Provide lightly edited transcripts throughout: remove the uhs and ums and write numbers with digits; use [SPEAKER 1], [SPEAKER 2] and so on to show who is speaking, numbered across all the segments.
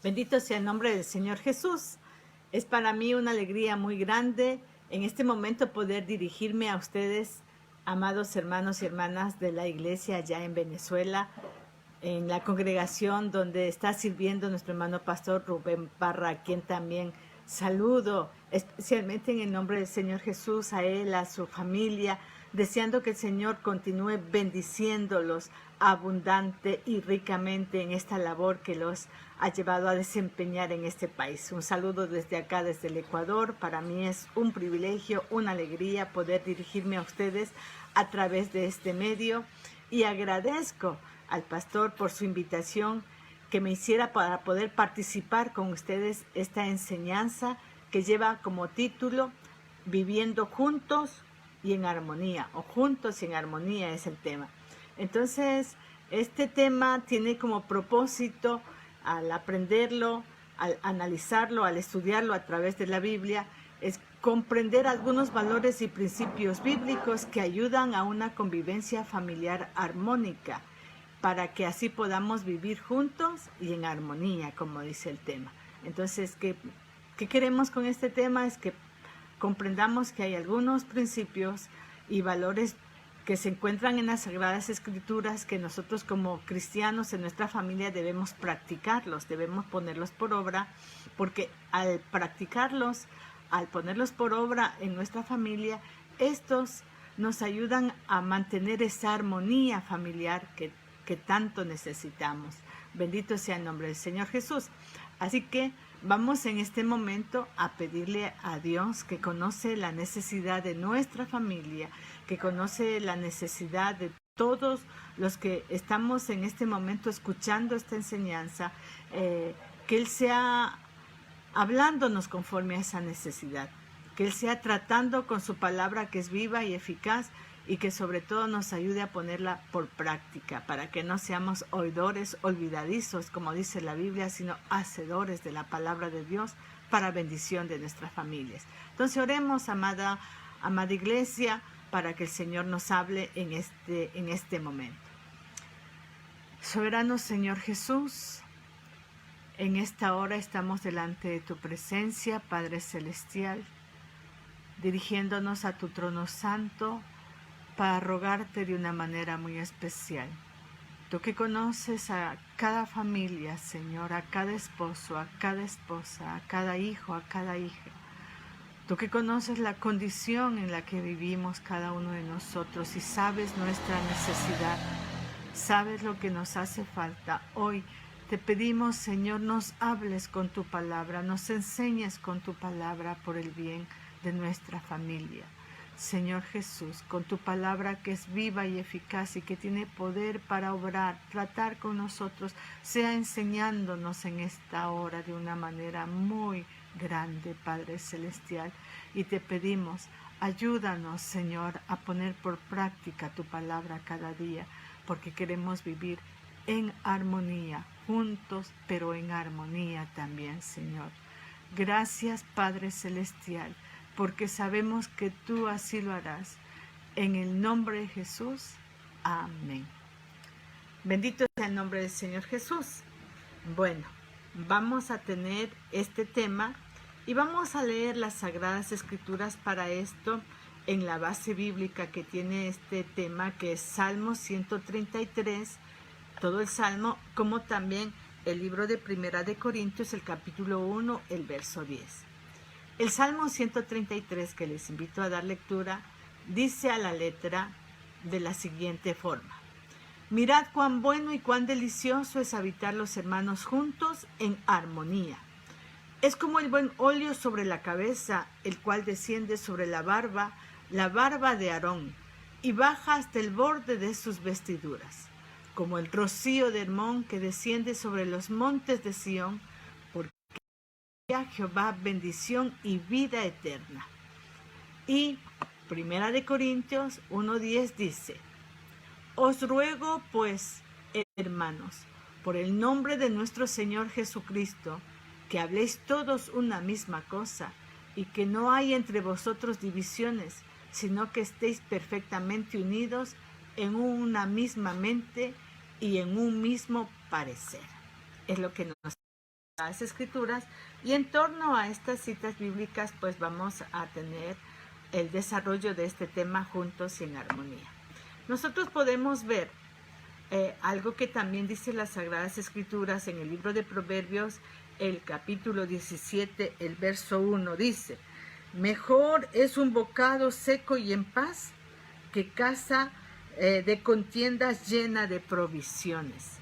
[SPEAKER 1] Bendito sea el nombre del Señor Jesús. Es para mí una alegría muy grande en este momento poder dirigirme a ustedes, amados hermanos y hermanas de la iglesia allá en Venezuela, en la congregación donde está sirviendo nuestro hermano pastor Rubén Parra, a quien también saludo, especialmente en el nombre del Señor Jesús, a él, a su familia, deseando que el Señor continúe bendiciéndolos abundante y ricamente en esta labor que los ha llevado a desempeñar en este país. Un saludo desde acá, desde el Ecuador. Para mí es un privilegio, una alegría poder dirigirme a ustedes a través de este medio, y agradezco al pastor por su invitación que me hiciera para poder participar con ustedes esta enseñanza que lleva como título Viviendo juntos y en armonía, o juntos y en armonía es el tema. Entonces, este tema tiene como propósito, al aprenderlo, al analizarlo, al estudiarlo a través de la Biblia, es comprender algunos valores y principios bíblicos que ayudan a una convivencia familiar armónica, para que así podamos vivir juntos y en armonía, como dice el tema. Entonces, ¿qué queremos con este tema? Es que comprendamos que hay algunos principios y valores que se encuentran en las Sagradas Escrituras que nosotros como cristianos en nuestra familia debemos practicarlos, debemos ponerlos por obra, porque al practicarlos, al ponerlos por obra en nuestra familia, estos nos ayudan a mantener esa armonía familiar que tanto necesitamos. Bendito sea el nombre del Señor Jesús. Así que vamos en este momento a pedirle a Dios, que conoce la necesidad de nuestra familia, que conoce la necesidad de todos los que estamos en este momento escuchando esta enseñanza, que Él sea hablándonos conforme a esa necesidad, que Él sea tratando con su palabra que es viva y eficaz, y que sobre todo nos ayude a ponerla por práctica, para que no seamos oidores olvidadizos, como dice la Biblia, sino hacedores de la palabra de Dios para bendición de nuestras familias. Entonces oremos, amada iglesia, para que el Señor nos hable en este momento. Soberano Señor Jesús, en esta hora estamos delante de tu presencia, Padre Celestial, dirigiéndonos a tu trono santo, para rogarte de una manera muy especial. Tú que conoces a cada familia, Señor, a cada esposo, a cada esposa, a cada hijo, a cada hija. Tú que conoces la condición en la que vivimos cada uno de nosotros y sabes nuestra necesidad, sabes lo que nos hace falta. Hoy te pedimos, Señor, nos hables con tu palabra, nos enseñes con tu palabra por el bien de nuestra familia. Señor Jesús, con tu palabra que es viva y eficaz y que tiene poder para obrar, tratar con nosotros, sea enseñándonos en esta hora de una manera muy grande, Padre Celestial. Y te pedimos, ayúdanos, Señor, a poner por práctica tu palabra cada día, porque queremos vivir en armonía, juntos, pero en armonía también, Señor. Gracias, Padre Celestial, porque sabemos que tú así lo harás. En el nombre de Jesús, amén. Bendito sea el nombre del Señor Jesús. Bueno, vamos a tener este tema y vamos a leer las Sagradas Escrituras para esto en la base bíblica que tiene este tema, que es Salmo 133, todo el Salmo, como también el libro de Primera de Corintios, el capítulo 1, el verso 10. El Salmo 133, que les invito a dar lectura, dice a la letra de la siguiente forma: Mirad cuán bueno y cuán delicioso es habitar los hermanos juntos en armonía. Es como el buen óleo sobre la cabeza, el cual desciende sobre la barba de Aarón, y baja hasta el borde de sus vestiduras, como el rocío de Hermón que desciende sobre los montes de Sión, a Jehová bendición y vida eterna. Y Primera de Corintios 1:10 dice: Os ruego pues, hermanos, por el nombre de nuestro Señor Jesucristo, que habléis todos una misma cosa, y que no hay entre vosotros divisiones, sino que estéis perfectamente unidos en una misma mente y en un mismo parecer. Es lo que nos las Escrituras, y en torno a estas citas bíblicas pues vamos a tener el desarrollo de este tema juntos y en armonía. Nosotros podemos ver algo que también dice las Sagradas Escrituras en el libro de Proverbios, el capítulo 17, el verso 1, dice: mejor es un bocado seco y en paz que casa de contiendas llena de provisiones.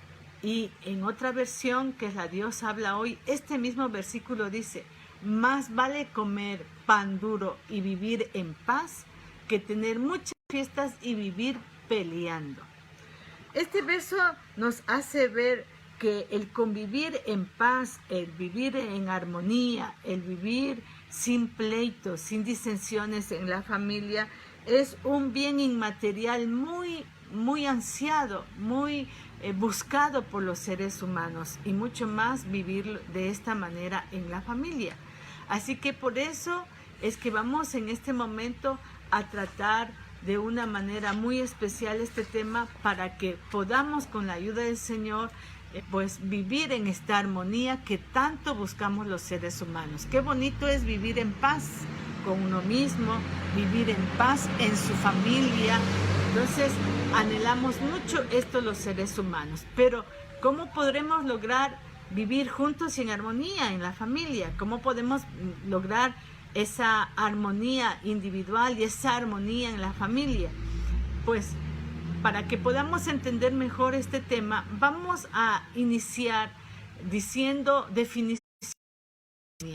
[SPEAKER 1] Y en otra versión, que es la Dios habla hoy, este mismo versículo dice: más vale comer pan duro y vivir en paz que tener muchas fiestas y vivir peleando. Este verso nos hace ver que el convivir en paz, el vivir en armonía, el vivir sin pleitos, sin disensiones en la familia, es un bien inmaterial muy ansiado, muy buscado por los seres humanos, y mucho más vivir de esta manera en la familia. Así que por eso es que vamos en este momento a tratar de una manera muy especial este tema, para que podamos, con la ayuda del Señor, pues vivir en esta armonía que tanto buscamos los seres humanos. Qué bonito es vivir en paz con uno mismo, vivir en paz en su familia. Entonces anhelamos mucho esto los seres humanos, pero ¿cómo podremos lograr vivir juntos y en armonía en la familia? ¿Cómo podemos lograr esa armonía individual y esa armonía en la familia? Pues para que podamos entender mejor este tema, vamos a iniciar diciendo definiciones,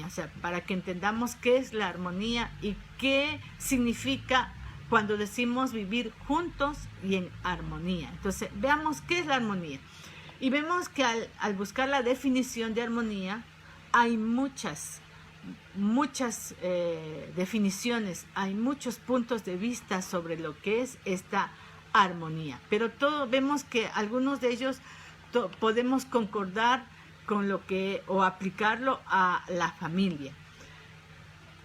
[SPEAKER 1] o sea, para que entendamos qué es la armonía y qué significa cuando decimos vivir juntos y en armonía. Entonces, veamos qué es la armonía. Y vemos que al buscar la definición de armonía, hay muchas definiciones, hay muchos puntos de vista sobre lo que es esta armonía, pero vemos que algunos de ellos podemos concordar con lo que, o aplicarlo a la familia.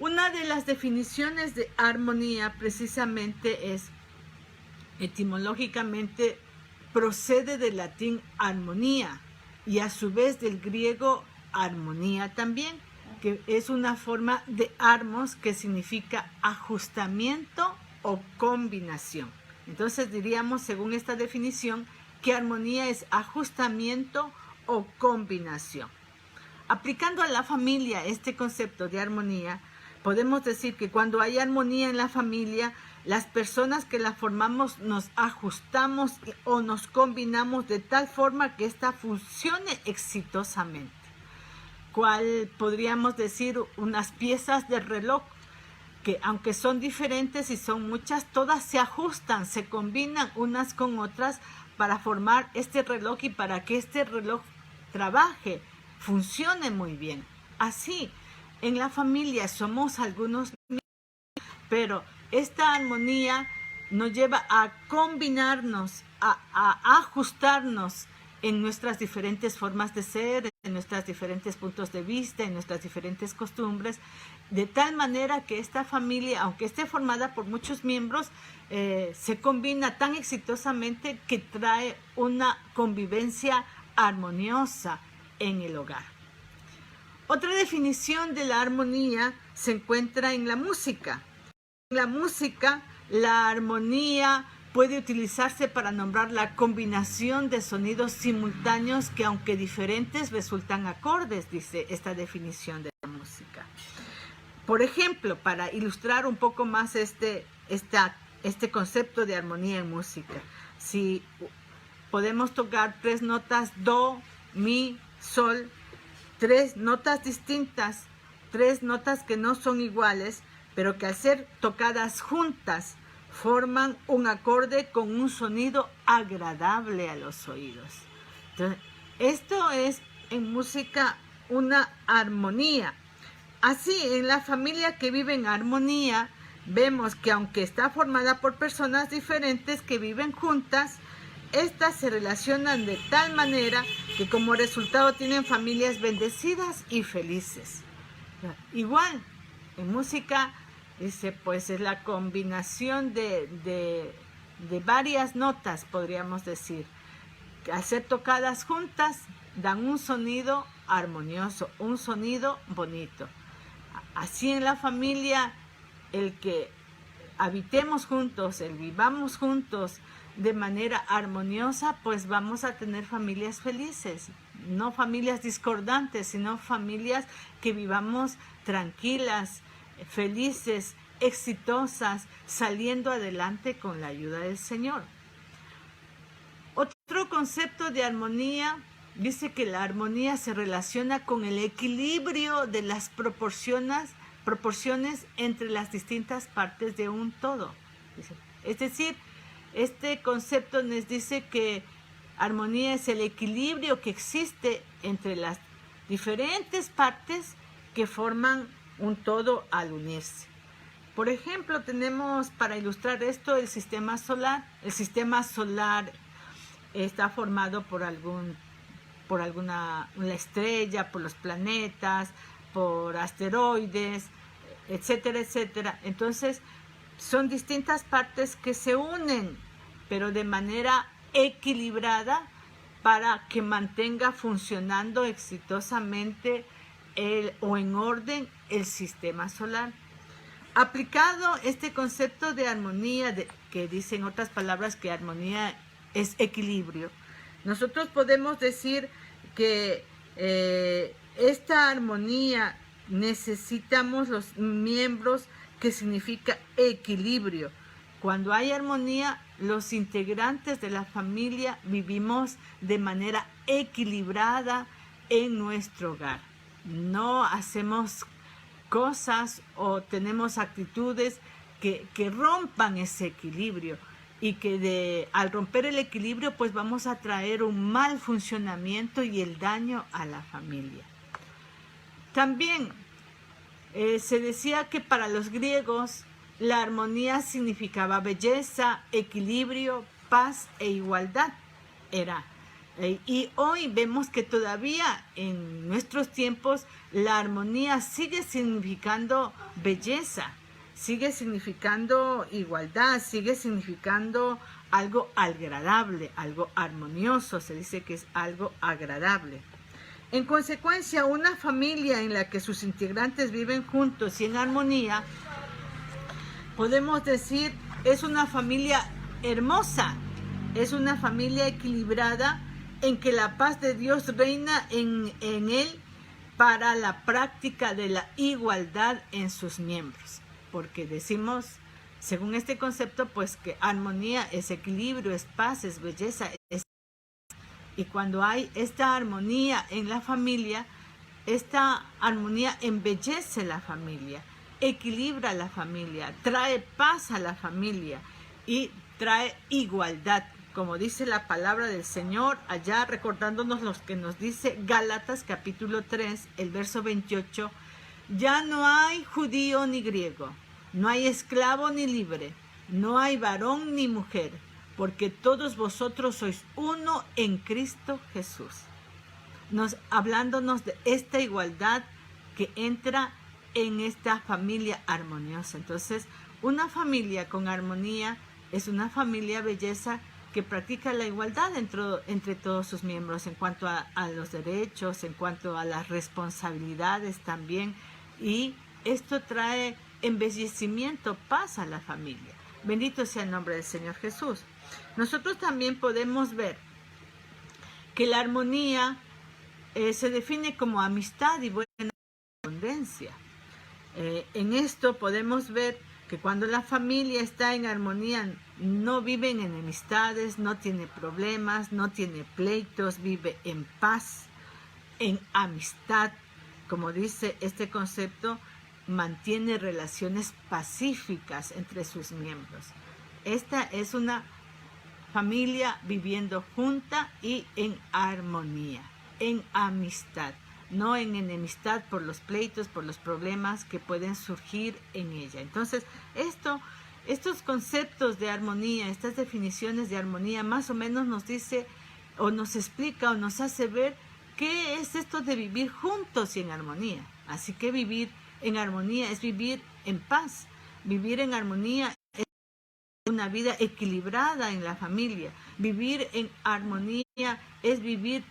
[SPEAKER 1] Una de las definiciones de armonía precisamente es, etimológicamente, procede del latín armonía y a su vez del griego armonía también, que es una forma de armos que significa ajustamiento o combinación. Entonces diríamos, según esta definición, que armonía es ajustamiento o combinación. Aplicando a la familia este concepto de armonía, podemos decir que cuando hay armonía en la familia, las personas que la formamos nos ajustamos o nos combinamos de tal forma que ésta funcione exitosamente. ¿Cuál podríamos decir? Unas piezas de reloj que, aunque son diferentes y son muchas, todas se ajustan, se combinan unas con otras para formar este reloj y para que este reloj trabaje, funcione muy bien. Así, en la familia somos algunos, pero esta armonía nos lleva a combinarnos, a ajustarnos en nuestras diferentes formas de ser, en nuestros diferentes puntos de vista, en nuestras diferentes costumbres, de tal manera que esta familia, aunque esté formada por muchos miembros, se combina tan exitosamente que trae una convivencia armoniosa en el hogar. Otra definición de la armonía se encuentra en la música. En la música, la armonía puede utilizarse para nombrar la combinación de sonidos simultáneos que, aunque diferentes, resultan acordes, dice esta definición de la música. Por ejemplo, para ilustrar un poco más este concepto de armonía en música, si podemos tocar 3 notas, do, mi, sol, 3 notas distintas, 3 notas que no son iguales, pero que al ser tocadas juntas forman un acorde con un sonido agradable a los oídos. Entonces, esto es en música una armonía. Así, en la familia que vive en armonía, vemos que aunque está formada por personas diferentes que viven juntas, estas se relacionan de tal manera que como resultado tienen familias bendecidas y felices. Igual, en música, dice, pues es la combinación de varias notas, podríamos decir, al ser tocadas juntas, dan un sonido armonioso, un sonido bonito. Así en la familia, el que habitemos juntos, el vivamos juntos de manera armoniosa, pues vamos a tener familias felices, no familias discordantes, sino familias que vivamos tranquilas, felices, exitosas, saliendo adelante con la ayuda del Señor. Otro concepto de armonía dice que la armonía se relaciona con el equilibrio de las proporciones entre las distintas partes de un todo. Es decir, este concepto nos dice que armonía es el equilibrio que existe entre las diferentes partes que forman un todo al unirse. Por ejemplo, tenemos para ilustrar esto el sistema solar. El sistema solar está formado por una estrella, por los planetas, por asteroides, etcétera, etcétera. Entonces, son distintas partes que se unen, pero de manera equilibrada para que mantenga funcionando exitosamente o en orden el sistema solar. Aplicado este concepto de armonía, que dice en otras palabras que armonía es equilibrio, nosotros podemos decir que esta armonía necesitamos los miembros, que significa equilibrio. Cuando hay armonía, los integrantes de la familia vivimos de manera equilibrada en nuestro hogar. No hacemos cosas o tenemos actitudes que rompan ese equilibrio, y que al romper el equilibrio pues vamos a traer un mal funcionamiento y el daño a la familia. También se decía que para los griegos la armonía significaba belleza, equilibrio, paz e igualdad. Y hoy vemos que todavía en nuestros tiempos la armonía sigue significando belleza, sigue significando igualdad, sigue significando algo agradable, algo armonioso. Se dice que es algo agradable. En consecuencia, una familia en la que sus integrantes viven juntos y en armonía, podemos decir, es una familia hermosa, es una familia equilibrada en que la paz de Dios reina en él para la práctica de la igualdad en sus miembros. Porque decimos, según este concepto, pues que armonía es equilibrio, es paz, es belleza. Y cuando hay esta armonía en la familia, esta armonía embellece la familia, equilibra la familia, trae paz a la familia y trae igualdad. Como dice la palabra del Señor, allá recordándonos lo que nos dice Gálatas capítulo 3, el verso 28, ya no hay judío ni griego, no hay esclavo ni libre, no hay varón ni mujer, porque todos vosotros sois uno en Cristo Jesús. Hablándonos de esta igualdad que entra en esta familia armoniosa. Entonces, una familia con armonía es una familia belleza que practica la igualdad entre todos sus miembros en cuanto a los derechos, en cuanto a las responsabilidades también. Y esto trae embellecimiento, paz a la familia. Bendito sea el nombre del Señor Jesús. Nosotros también podemos ver que la armonía se define como amistad y buena correspondencia. En esto podemos ver que cuando la familia está en armonía, no vive en enemistades, no tiene problemas, no tiene pleitos, vive en paz, en amistad. Como dice este concepto, mantiene relaciones pacíficas entre sus miembros. Esta es una familia viviendo junta y en armonía, en amistad, no en enemistad por los pleitos, por los problemas que pueden surgir en ella. Entonces, estos conceptos de armonía, estas definiciones de armonía, más o menos nos dice o nos explica o nos hace ver qué es esto de vivir juntos y en armonía. Así que vivir en armonía es vivir en paz. Vivir en armonía es una vida equilibrada en la familia. Vivir en armonía es vivir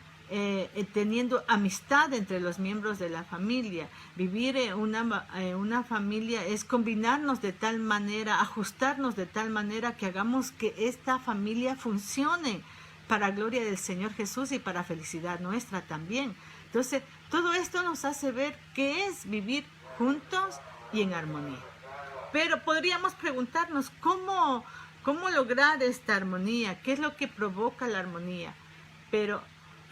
[SPEAKER 1] teniendo amistad entre los miembros de la familia. Vivir en una familia es combinarnos de tal manera, ajustarnos de tal manera que hagamos que esta familia funcione para gloria del Señor Jesús y para felicidad nuestra también. Entonces, todo esto nos hace ver qué es vivir juntos y en armonía. Pero podríamos preguntarnos cómo lograr esta armonía, qué es lo que provoca la armonía. Pero,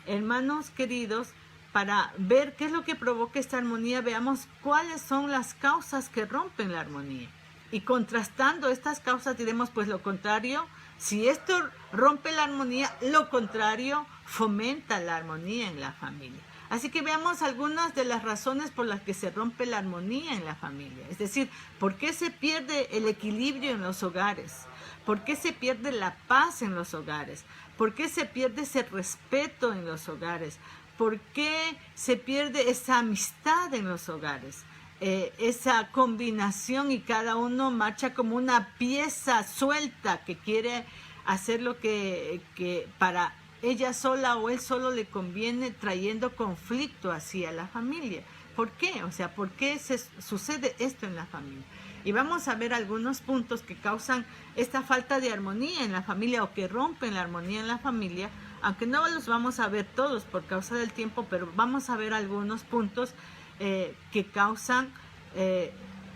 [SPEAKER 1] hermanos queridos, para ver qué es lo que provoca esta armonía, veamos cuáles son las causas que rompen la armonía. Y contrastando estas causas diremos, pues lo contrario, si esto rompe la armonía, lo contrario fomenta la armonía en la familia. Así que veamos algunas de las razones por las que se rompe la armonía en la familia. Es decir, ¿por qué se pierde el equilibrio en los hogares? ¿Por qué se pierde la paz en los hogares? ¿Por qué se pierde ese respeto en los hogares? ¿Por qué se pierde esa amistad en los hogares? Esa combinación y cada uno marcha como una pieza suelta que quiere hacer lo que para ella sola o él solo le conviene, trayendo conflicto hacia la familia. ¿Por qué? O sea, ¿por qué sucede esto en la familia? Y vamos a ver algunos puntos que causan esta falta de armonía en la familia o que rompen la armonía en la familia, aunque no los vamos a ver todos por causa del tiempo, pero vamos a ver algunos puntos que causan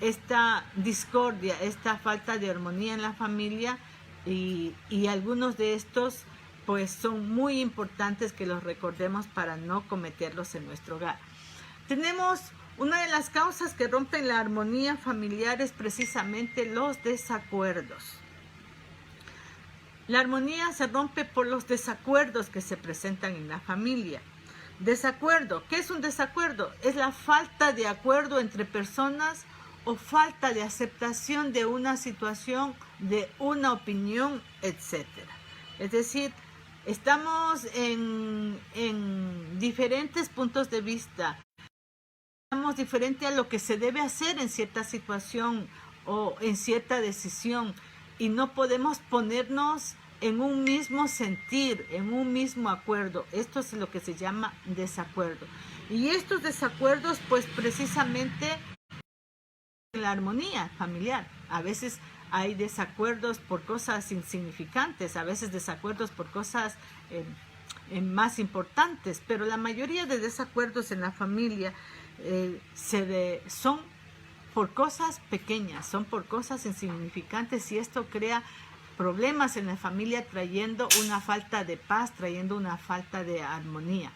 [SPEAKER 1] esta discordia, esta falta de armonía en la familia, y algunos de estos pues son muy importantes que los recordemos para no cometerlos en nuestro hogar. Tenemos una de las causas que rompen la armonía familiar es precisamente los desacuerdos. La armonía se rompe por los desacuerdos que se presentan en la familia. Desacuerdo. ¿Qué es un desacuerdo? Es la falta de acuerdo entre personas o falta de aceptación de una situación, de una opinión, etc. Es decir, estamos en diferentes puntos de vista. Estamos diferente a lo que se debe hacer en cierta situación o en cierta decisión y no podemos ponernos en un mismo sentir, en un mismo acuerdo. Esto es lo que se llama desacuerdo. Y estos desacuerdos, pues precisamente en la armonía familiar. A veces hay desacuerdos por cosas insignificantes, a veces desacuerdos por cosas más importantes, pero la mayoría de desacuerdos en la familia son por cosas pequeñas, son por cosas insignificantes, y esto crea problemas en la familia, trayendo una falta de paz, trayendo una falta de armonía.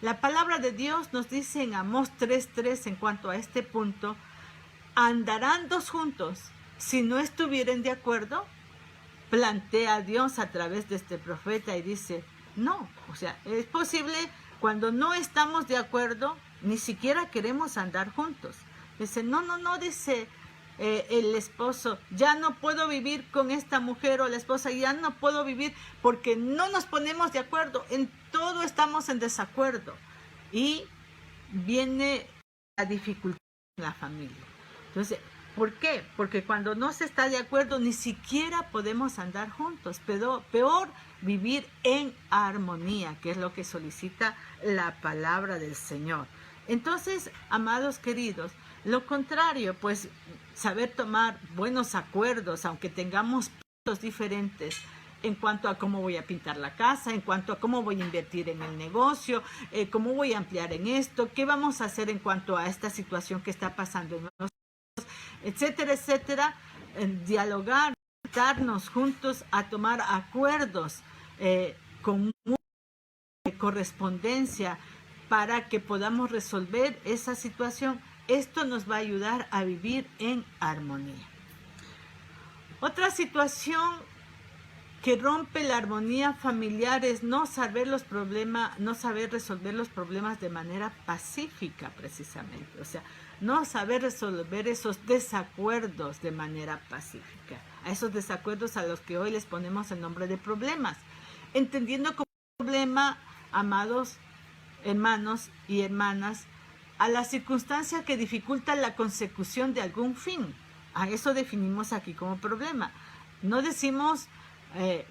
[SPEAKER 1] La palabra de Dios nos dice en Amós 3:3 en cuanto a este punto: ¿andarán dos juntos si no estuvieren de acuerdo? Plantea Dios a través de este profeta y dice, no, o sea, es posible cuando no estamos de acuerdo, ni siquiera queremos andar juntos. Dice, no, dice el esposo, ya no puedo vivir con esta mujer, o la esposa, ya no puedo vivir porque no nos ponemos de acuerdo, en todo estamos en desacuerdo. Y viene la dificultad en la familia. Entonces, ¿por qué? Porque cuando no se está de acuerdo, ni siquiera podemos andar juntos. Pero peor, vivir en armonía, que es lo que solicita la palabra del Señor. Entonces, amados queridos, lo contrario, pues saber tomar buenos acuerdos, aunque tengamos puntos diferentes en cuanto a cómo voy a pintar la casa, en cuanto a cómo voy a invertir en el negocio, cómo voy a ampliar en esto, qué vamos a hacer en cuanto a esta situación que está pasando en nosotros, etcétera, etcétera. Dialogar, darnos juntos a tomar acuerdos con correspondencia para que podamos resolver esa situación. Esto nos va a ayudar a vivir en armonía. Otra situación que rompe la armonía familiar es no saber resolver los problemas de manera pacífica, precisamente. O sea, no saber resolver esos desacuerdos de manera pacífica. A esos desacuerdos a los que hoy les ponemos el nombre de problemas. Entendiendo como problema, amados hermanos y hermanas, a la circunstancia que dificulta la consecución de algún fin. A eso definimos aquí como problema. No decimos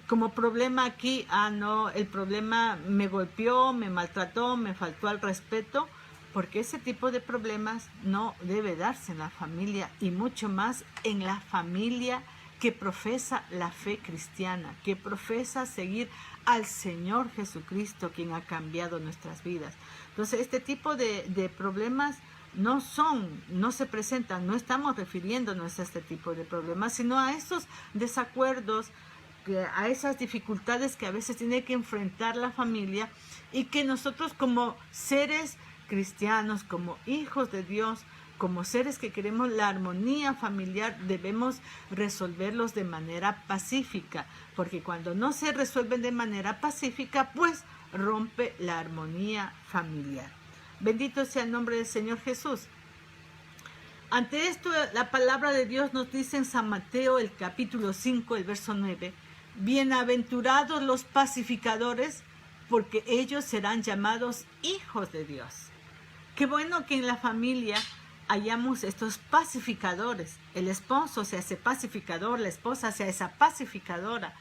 [SPEAKER 1] como problema aquí, no, el problema me golpeó, me maltrató, me faltó al respeto, porque ese tipo de problemas no debe darse en la familia, y mucho más en la familia que profesa la fe cristiana, que profesa seguir al Señor Jesucristo, quien ha cambiado nuestras vidas. Entonces, este tipo de problemas no se presentan, no estamos refiriéndonos a este tipo de problemas, sino a esos desacuerdos, a esas dificultades que a veces tiene que enfrentar la familia, y que nosotros como seres cristianos, como hijos de Dios, como seres que queremos la armonía familiar, debemos resolverlos de manera pacífica, porque cuando no se resuelven de manera pacífica, pues rompe la armonía familiar. Bendito sea el nombre del Señor Jesús. Ante esto, la palabra de Dios nos dice en San Mateo, el capítulo 5, el verso 9, bienaventurados los pacificadores, porque ellos serán llamados hijos de Dios. Qué bueno que en la familia hayamos estos pacificadores. El esposo se hace pacificador, la esposa se hace pacificadora.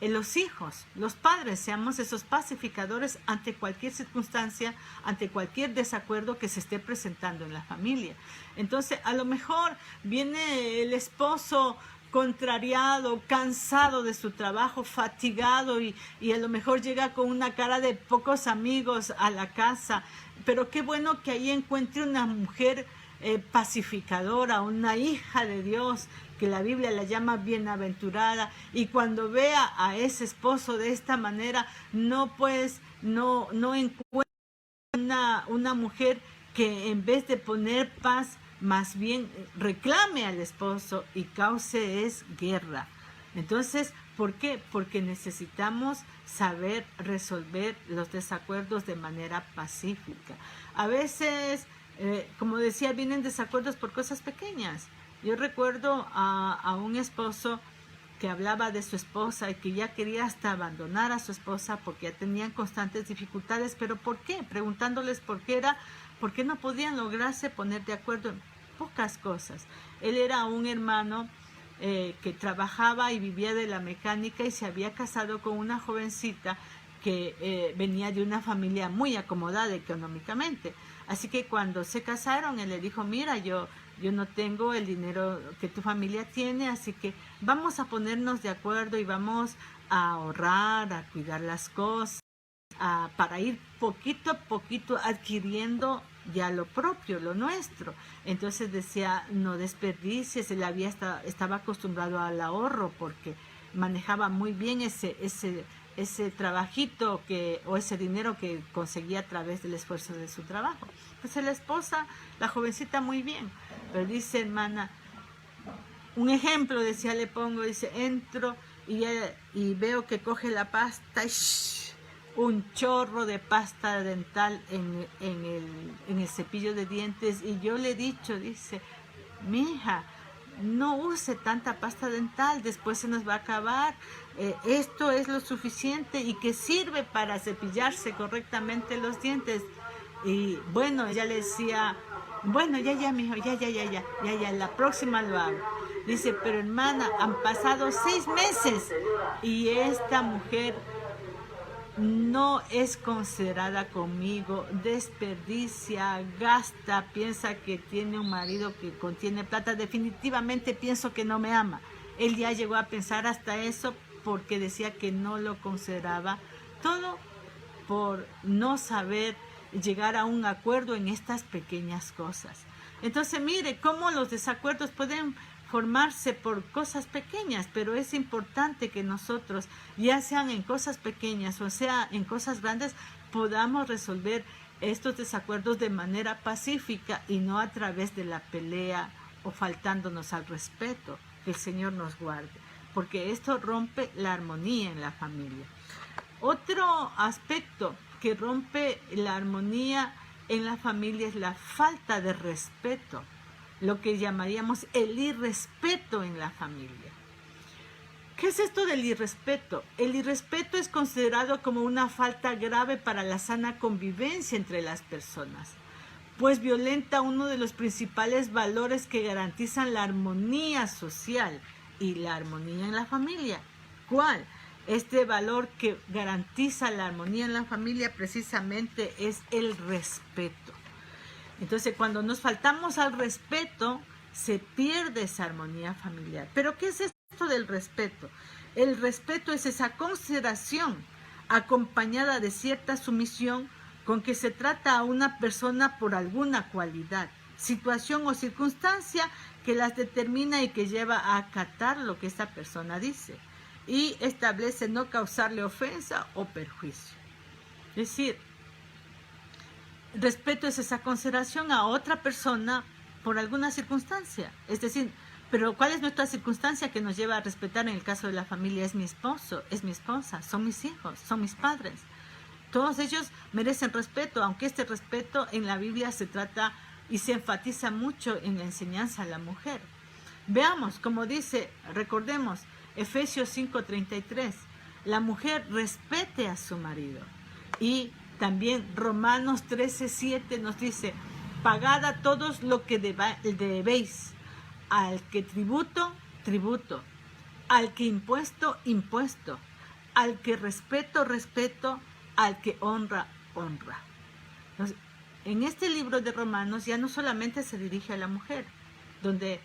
[SPEAKER 1] Los hijos, los padres, seamos esos pacificadores ante cualquier circunstancia, ante cualquier desacuerdo que se esté presentando en la familia. Entonces, a lo mejor viene el esposo contrariado, cansado de su trabajo, fatigado, y a lo mejor llega con una cara de pocos amigos a la casa. Pero qué bueno que ahí encuentre una mujer pacificadora, una hija de Dios, que la Biblia la llama bienaventurada, y cuando vea a ese esposo de esta manera, no encuentra una mujer que en vez de poner paz, más bien reclame al esposo y cause guerra. Entonces, ¿por qué? Porque necesitamos saber resolver los desacuerdos de manera pacífica. A veces, como decía, vienen desacuerdos por cosas pequeñas. Yo recuerdo a un esposo que hablaba de su esposa y que ya quería hasta abandonar a su esposa porque ya tenían constantes dificultades. ¿Pero por qué? Preguntándoles por qué era, porque no podían lograrse poner de acuerdo en pocas cosas. Él era un hermano que trabajaba y vivía de la mecánica, y se había casado con una jovencita que venía de una familia muy acomodada económicamente. Así que cuando se casaron, él le dijo: mira, yo no tengo el dinero que tu familia tiene, así que vamos a ponernos de acuerdo y vamos a ahorrar, a cuidar las cosas, para ir poquito a poquito adquiriendo ya lo propio, lo nuestro. Entonces decía: no desperdicies. Él estaba acostumbrado al ahorro porque manejaba muy bien ese trabajito o ese dinero que conseguía a través del esfuerzo de su trabajo. Entonces la esposa, la jovencita, muy bien, pero dice: hermana, un ejemplo, decía, le pongo, dice, entro y veo que coge la pasta y un chorro de pasta dental en el cepillo de dientes, y yo le he dicho, dice, mija, no use tanta pasta dental, después se nos va a acabar. Esto es lo suficiente y que sirve para cepillarse correctamente los dientes. Y bueno, ella le decía: bueno, ya, mijo, ya, la próxima lo hago. Dice: pero hermana, han pasado 6 meses y esta mujer no es considerada conmigo, desperdicia, gasta, piensa que tiene un marido que contiene plata. Definitivamente pienso que no me ama. Él ya llegó a pensar hasta eso porque decía que no lo consideraba. Todo por no saber llegar a un acuerdo en estas pequeñas cosas. Entonces, mire cómo los desacuerdos pueden formarse por cosas pequeñas, pero es importante que nosotros, ya sean en cosas pequeñas o sea en cosas grandes, podamos resolver estos desacuerdos de manera pacífica y no a través de la pelea o faltándonos al respeto. Que el Señor nos guarde, porque esto rompe la armonía en la familia. Otro aspecto que rompe la armonía en la familia es la falta de respeto, lo que llamaríamos el irrespeto en la familia. ¿Qué es esto del irrespeto? El irrespeto es considerado como una falta grave para la sana convivencia entre las personas, pues violenta uno de los principales valores que garantizan la armonía social y la armonía en la familia. ¿Cuál? Este valor que garantiza la armonía en la familia precisamente es el respeto. Entonces, cuando nos faltamos al respeto, se pierde esa armonía familiar. ¿Pero qué es esto del respeto? El respeto es esa consideración acompañada de cierta sumisión con que se trata a una persona por alguna cualidad, situación o circunstancia que las determina y que lleva a acatar lo que esta persona dice y establece no causarle ofensa o perjuicio. Es decir, respeto es esa consideración a otra persona por alguna circunstancia. Es decir, pero ¿cuál es nuestra circunstancia que nos lleva a respetar? En el caso de la familia es mi esposo, es mi esposa, son mis hijos, son mis padres. Todos ellos merecen respeto, aunque este respeto en la Biblia se trata y se enfatiza mucho en la enseñanza a la mujer. Veamos, como dice, recordemos, Efesios 5:33, la mujer respete a su marido. Y también Romanos 13:7 nos dice, pagad a todos lo que debéis, al que tributo, tributo, al que impuesto, impuesto, al que respeto, respeto, al que honra, honra. Entonces, en este libro de Romanos ya no solamente se dirige a la mujer, donde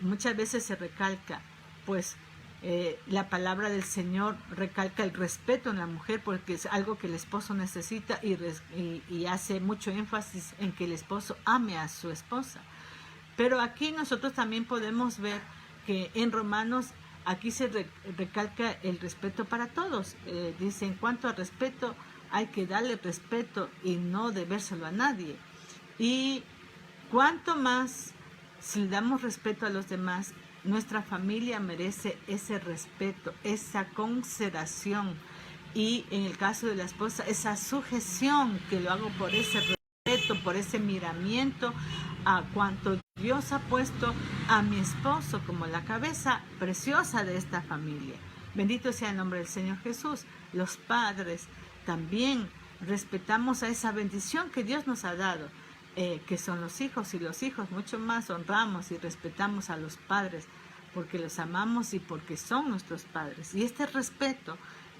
[SPEAKER 1] muchas veces se recalca, pues la palabra del Señor recalca el respeto en la mujer porque es algo que el esposo necesita y hace mucho énfasis en que el esposo ame a su esposa. Pero aquí nosotros también podemos ver que en Romanos aquí se recalca el respeto para todos. Dice, en cuanto al respeto, hay que darle respeto y no debérselo a nadie. Y cuanto más, si le damos respeto a los demás, nuestra familia merece ese respeto, esa consideración. Y en el caso de la esposa, esa sujeción, que lo hago por ese respeto, por ese miramiento a cuanto Dios ha puesto a mi esposo como la cabeza preciosa de esta familia. Bendito sea el nombre del Señor Jesús. Los padres también respetamos a esa bendición que Dios nos ha dado, que son los hijos, y los hijos mucho más honramos y respetamos a los padres porque los amamos y porque son nuestros padres. Y este respeto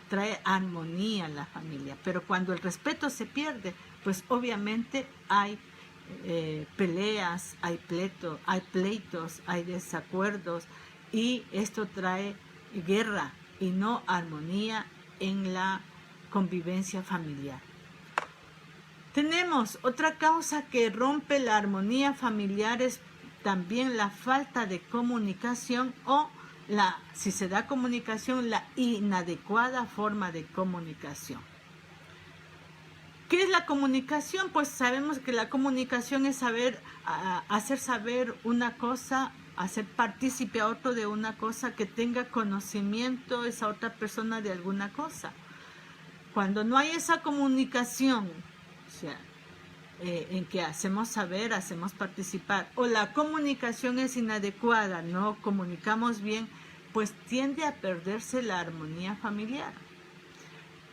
[SPEAKER 1] trae armonía en la familia. Pero cuando el respeto se pierde, pues obviamente hay peleas, hay pleitos, hay desacuerdos, y esto trae guerra y no armonía en la convivencia familiar. Tenemos otra causa que rompe la armonía familiar, es también la falta de comunicación o si se da comunicación, la inadecuada forma de comunicación. ¿Qué es la comunicación? Pues sabemos que la comunicación es hacer saber una cosa, hacer partícipe a otro de una cosa, que tenga conocimiento esa otra persona de alguna cosa. Cuando no hay esa comunicación, o sea, en que hacemos saber, hacemos participar, o la comunicación es inadecuada, no comunicamos bien, pues tiende a perderse la armonía familiar.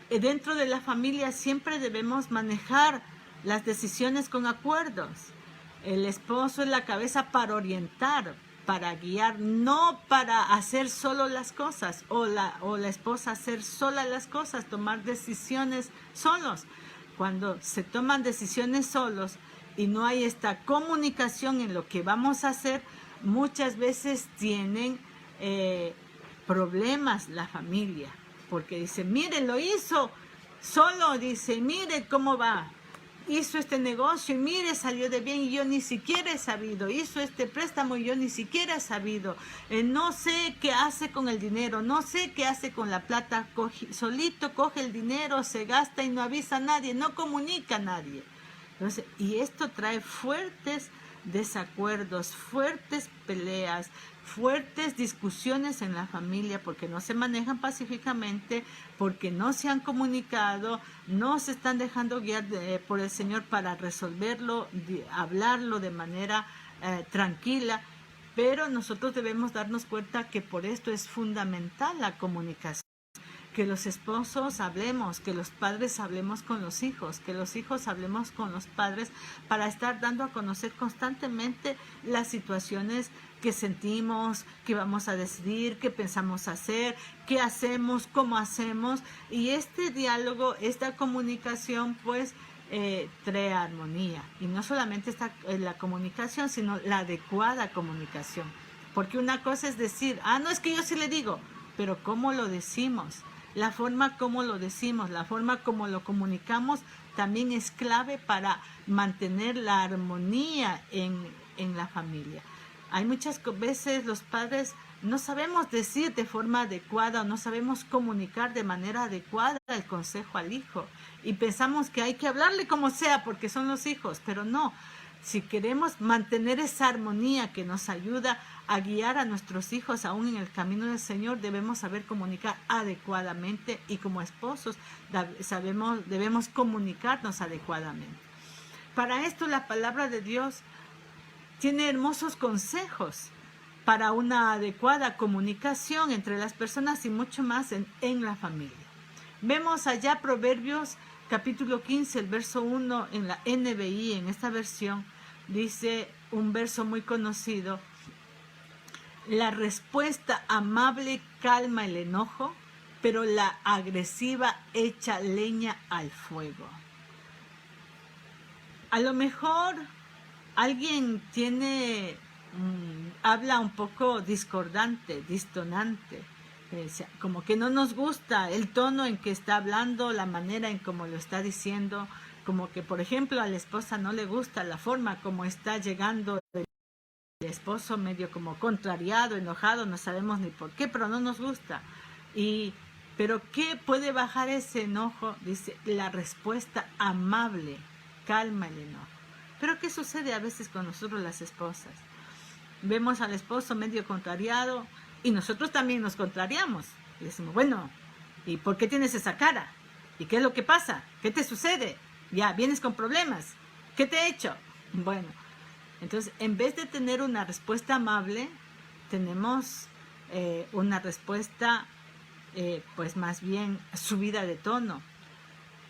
[SPEAKER 1] Dentro de la familia siempre debemos manejar las decisiones con acuerdos. El esposo es la cabeza para orientar, para guiar, no para hacer solo las cosas, o la esposa hacer sola las cosas, tomar decisiones solos. Cuando se toman decisiones solos y no hay esta comunicación en lo que vamos a hacer, muchas veces tienen problemas la familia. Porque dice, mire, lo hizo solo, dice, mire cómo va, hizo este negocio y mire, salió de bien y yo ni siquiera he sabido, hizo este préstamo y yo ni siquiera he sabido, no sé qué hace con el dinero, no sé qué hace con la plata, solito coge el dinero, se gasta y no avisa a nadie, no comunica a nadie. Entonces, y esto trae fuertes desacuerdos, fuertes peleas, fuertes discusiones en la familia porque no se manejan pacíficamente, porque no se han comunicado, no se están dejando guiar por el Señor para resolverlo, hablarlo de manera tranquila. Pero nosotros debemos darnos cuenta que por esto es fundamental la comunicación. que los esposos hablemos, que los padres hablemos con los hijos, que los hijos hablemos con los padres para estar dando a conocer constantemente las situaciones que sentimos, que vamos a decidir, qué pensamos hacer, qué hacemos, cómo hacemos. Y este diálogo, esta comunicación, pues trae armonía. Y no solamente la comunicación, sino la adecuada comunicación. Porque una cosa es decir, no, es que yo sí le digo, pero ¿cómo lo decimos? La forma como lo decimos, la forma como lo comunicamos también es clave para mantener la armonía en la familia. Hay muchas veces los padres no sabemos decir de forma adecuada o no sabemos comunicar de manera adecuada el consejo al hijo y pensamos que hay que hablarle como sea porque son los hijos, pero no. Si queremos mantener esa armonía que nos ayuda a guiar a nuestros hijos aún en el camino del Señor, debemos saber comunicar adecuadamente y como esposos debemos comunicarnos adecuadamente. Para esto la palabra de Dios tiene hermosos consejos para una adecuada comunicación entre las personas y mucho más en la familia. Vemos allá Proverbios capítulo 15, el verso 1 en la NBI, en esta versión, dice un verso muy conocido: la respuesta amable calma el enojo, pero la agresiva echa leña al fuego. A lo mejor alguien habla un poco discordante, distonante, como que no nos gusta el tono en que está hablando, la manera en cómo lo está diciendo, como que por ejemplo a la esposa no le gusta la forma como está llegando el esposo, medio como contrariado, enojado, no sabemos ni por qué, pero no nos gusta. Pero ¿qué puede bajar ese enojo? Dice, la respuesta amable calma el enojo. Pero ¿qué sucede a veces con nosotros las esposas? Vemos al esposo medio contrariado y nosotros también nos contrariamos. Y decimos, bueno, ¿y por qué tienes esa cara? ¿Y qué es lo que pasa? ¿Qué te sucede? Ya, vienes con problemas. ¿Qué te he hecho? Bueno, entonces en vez de tener una respuesta amable, tenemos una respuesta pues más bien subida de tono.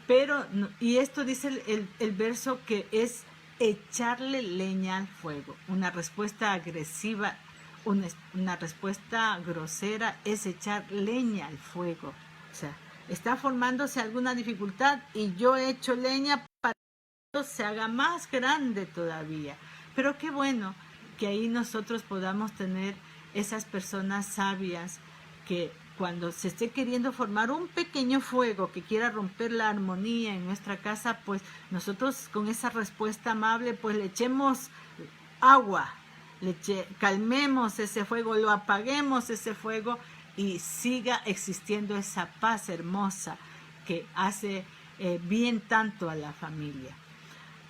[SPEAKER 1] Pero, y esto dice el verso que es echarle leña al fuego. Una respuesta agresiva, una respuesta grosera es echar leña al fuego. O sea, está formándose alguna dificultad y yo echo leña para que se haga más grande todavía. Pero qué bueno que ahí nosotros podamos tener esas personas sabias que cuando se esté queriendo formar un pequeño fuego que quiera romper la armonía en nuestra casa, pues nosotros con esa respuesta amable, pues le echemos agua, calmemos ese fuego, lo apaguemos ese fuego y siga existiendo esa paz hermosa que hace bien tanto a la familia.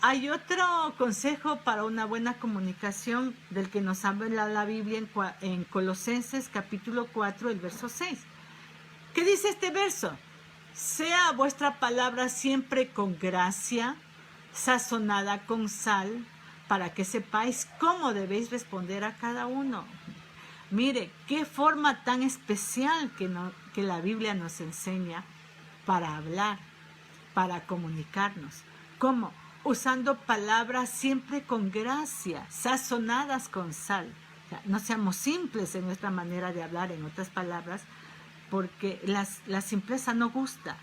[SPEAKER 1] Hay otro consejo para una buena comunicación del que nos habla la Biblia en Colosenses capítulo 4, el verso 6. ¿Qué dice este verso? Sea vuestra palabra siempre con gracia, sazonada con sal, para que sepáis cómo debéis responder a cada uno. Mire, qué forma tan especial que la Biblia nos enseña para hablar, para comunicarnos. ¿Cómo? Usando palabras siempre con gracia, sazonadas con sal. O sea, no seamos simples en nuestra manera de hablar, en otras palabras, porque la simpleza no gusta.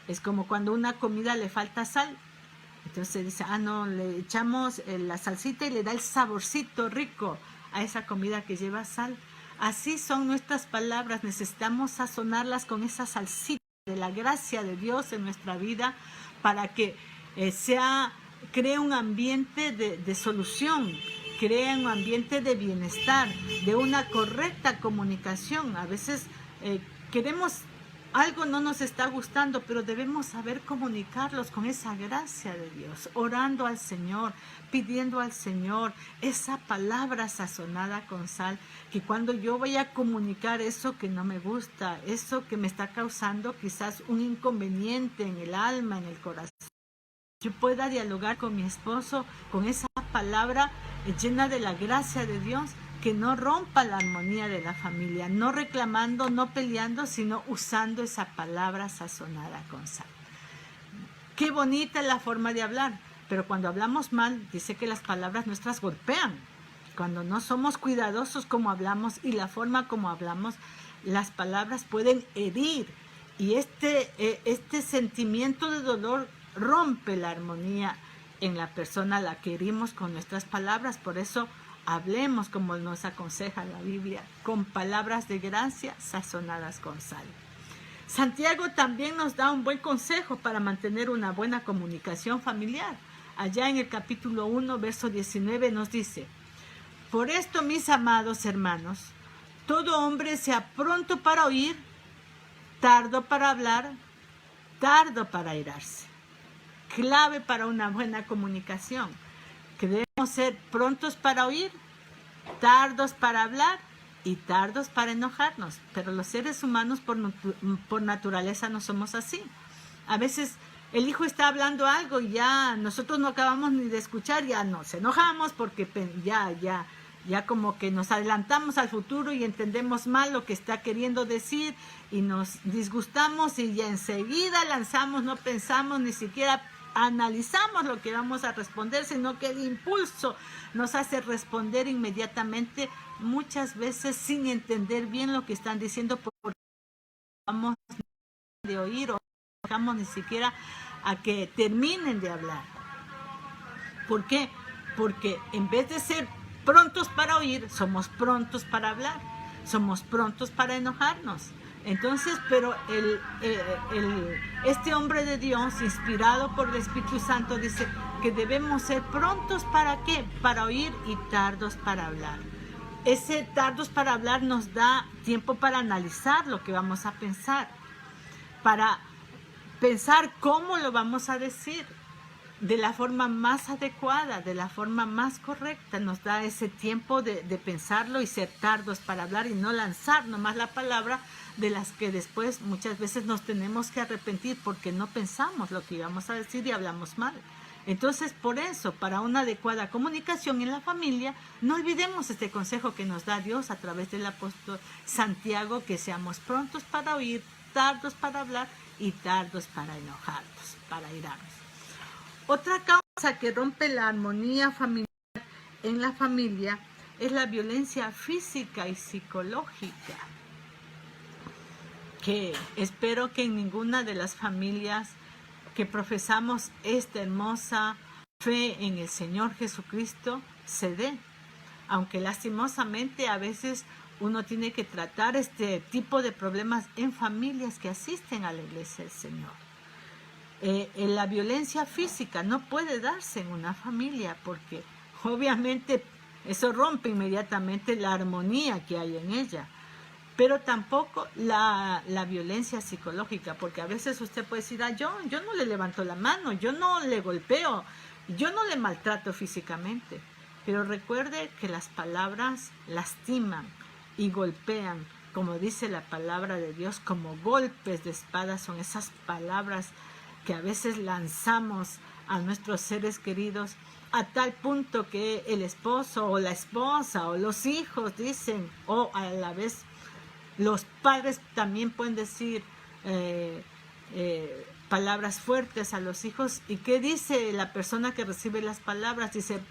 [SPEAKER 1] Es como cuando a una comida le falta sal. Entonces se dice, no, le echamos la salsita y le da el saborcito rico a esa comida que lleva sal. Así son nuestras palabras, necesitamos sazonarlas con esa salsita de la gracia de Dios en nuestra vida para que cree un ambiente de solución, crea un ambiente de bienestar, de una correcta comunicación. A veces queremos algo, no nos está gustando, pero debemos saber comunicarlos con esa gracia de Dios, orando al Señor, pidiendo al Señor esa palabra sazonada con sal, que cuando yo voy a comunicar eso que no me gusta, eso que me está causando quizás un inconveniente en el alma, en el corazón, yo pueda dialogar con mi esposo con esa palabra llena de la gracia de Dios, que no rompa la armonía de la familia, no reclamando, no peleando, sino usando esa palabra sazonada con sal. Qué bonita es la forma de hablar, pero cuando hablamos mal, dice que las palabras nuestras golpean. Cuando no somos cuidadosos como hablamos y la forma como hablamos, las palabras pueden herir. Y este sentimiento de dolor rompe la armonía en la persona a la que herimos con nuestras palabras. Por eso hablemos como nos aconseja la Biblia, con palabras de gracia sazonadas con sal. Santiago también nos da un buen consejo para mantener una buena comunicación familiar. Allá en el capítulo 1, verso 19 nos dice: por esto, mis amados hermanos, todo hombre sea pronto para oír, tardo para hablar, tardo para airarse. Clave para una buena comunicación, que debemos ser prontos para oír, tardos para hablar y tardos para enojarnos. Pero los seres humanos por naturaleza no somos así. A veces el hijo está hablando algo y ya nosotros no acabamos ni de escuchar, ya nos enojamos porque ya como que nos adelantamos al futuro y entendemos mal lo que está queriendo decir y nos disgustamos y ya enseguida lanzamos, no pensamos, ni siquiera analizamos lo que vamos a responder, sino que el impulso nos hace responder inmediatamente, muchas veces sin entender bien lo que están diciendo, porque vamos de oír o no dejamos ni siquiera a que terminen de hablar. ¿Por qué? Porque en vez de ser prontos para oír, somos prontos para hablar, somos prontos para enojarnos. Entonces, pero este hombre de Dios, inspirado por el Espíritu Santo, dice que debemos ser prontos ¿para qué? Para oír y tardos para hablar. Ese tardos para hablar nos da tiempo para analizar lo que vamos a pensar, para pensar cómo lo vamos a decir de la forma más adecuada, de la forma más correcta. Nos da ese tiempo de pensarlo y ser tardos para hablar y no lanzar nomás la palabra de las que después muchas veces nos tenemos que arrepentir porque no pensamos lo que íbamos a decir y hablamos mal. Entonces, por eso, para una adecuada comunicación en la familia, no olvidemos este consejo que nos da Dios a través del apóstol Santiago, que seamos prontos para oír, tardos para hablar y tardos para enojarnos, para irarnos. Otra causa que rompe la armonía familiar en la familia es la violencia física y psicológica, que espero que en ninguna de las familias que profesamos esta hermosa fe en el Señor Jesucristo se dé, aunque lastimosamente a veces uno tiene que tratar este tipo de problemas en familias que asisten a la iglesia del Señor. La violencia física no puede darse en una familia porque obviamente eso rompe inmediatamente la armonía que hay en ella, pero tampoco la violencia psicológica, porque a veces usted puede decir, yo no le levanto la mano, yo no le golpeo, yo no le maltrato físicamente, pero recuerde que las palabras lastiman y golpean, como dice la palabra de Dios, como golpes de espada son esas palabras que a veces lanzamos a nuestros seres queridos a tal punto que el esposo o la esposa o los hijos dicen, o a la vez los padres también pueden decir palabras fuertes a los hijos. ¿Y qué dice la persona que recibe las palabras? Dice,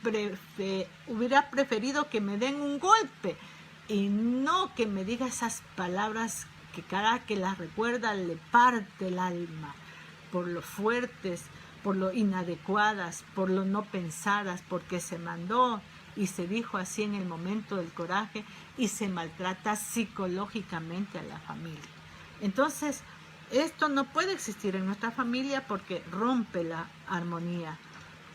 [SPEAKER 1] hubiera preferido que me den un golpe y no que me diga esas palabras que cada que las recuerda le parte el alma, por lo fuertes, por lo inadecuadas, por lo no pensadas, porque se mandó y se dijo así en el momento del coraje y se maltrata psicológicamente a la familia. Entonces, esto no puede existir en nuestra familia porque rompe la armonía.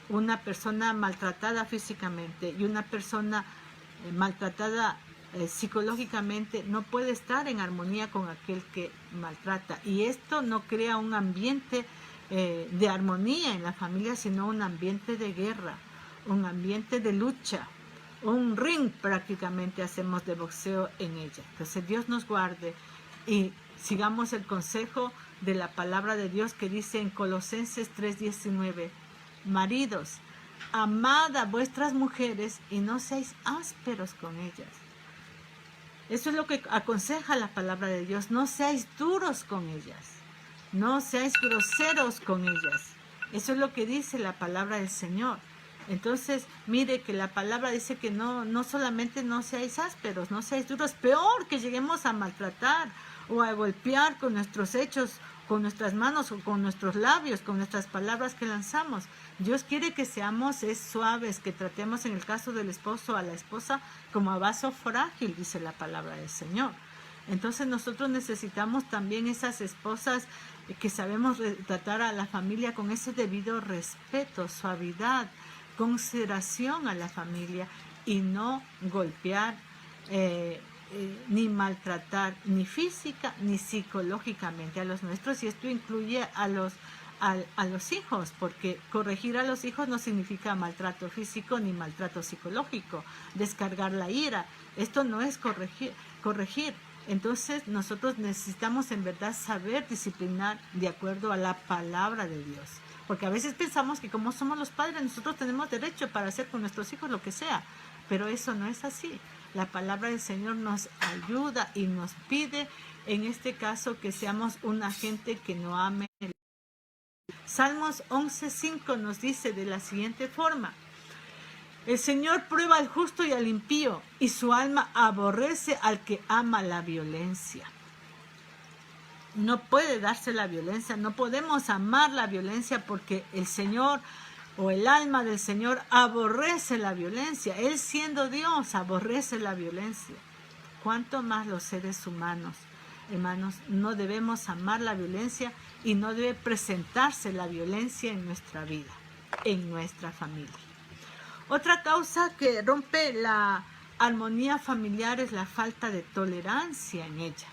[SPEAKER 1] Una persona maltratada físicamente y una persona maltratada psicológicamente no puede estar en armonía con aquel que maltrata, y esto no crea un ambiente de armonía en la familia, sino un ambiente de guerra, un ambiente de lucha, un ring prácticamente hacemos de boxeo en ella. Entonces Dios nos guarde y sigamos el consejo de la palabra de Dios que dice en Colosenses 3:19, maridos, amad a vuestras mujeres y no seáis ásperos con ellas. Eso es lo que aconseja la palabra de Dios. No seáis duros con ellas. No seáis groseros con ellas. Eso es lo que dice la palabra del Señor. Entonces, mire que la palabra dice que no solamente no seáis ásperos, no seáis duros, peor que lleguemos a maltratar o a golpear con nuestros hechos, con nuestras manos o con nuestros labios, con nuestras palabras que lanzamos. Dios quiere que seamos suaves, que tratemos en el caso del esposo a la esposa como a vaso frágil, dice la palabra del Señor. Entonces nosotros necesitamos también esas esposas que sabemos tratar a la familia con ese debido respeto, suavidad, consideración a la familia y no golpear ni maltratar ni física ni psicológicamente a los nuestros, y esto incluye a los hijos, porque corregir a los hijos no significa maltrato físico ni maltrato psicológico, descargar la ira, esto no es corregir. Entonces nosotros necesitamos en verdad saber disciplinar de acuerdo a la palabra de Dios. Porque a veces pensamos que como somos los padres, nosotros tenemos derecho para hacer con nuestros hijos lo que sea. Pero eso no es así. La palabra del Señor nos ayuda y nos pide, en este caso, que seamos una gente que no ame. Salmos 11:5 nos dice de la siguiente forma: el Señor prueba al justo y al impío, y su alma aborrece al que ama la violencia. No puede darse la violencia, no podemos amar la violencia porque el Señor o el alma del Señor aborrece la violencia. Él siendo Dios aborrece la violencia. ¿Cuánto más los seres humanos? Hermanos, no debemos amar la violencia y no debe presentarse la violencia en nuestra vida, en nuestra familia. Otra causa que rompe la armonía familiar es la falta de tolerancia en ella.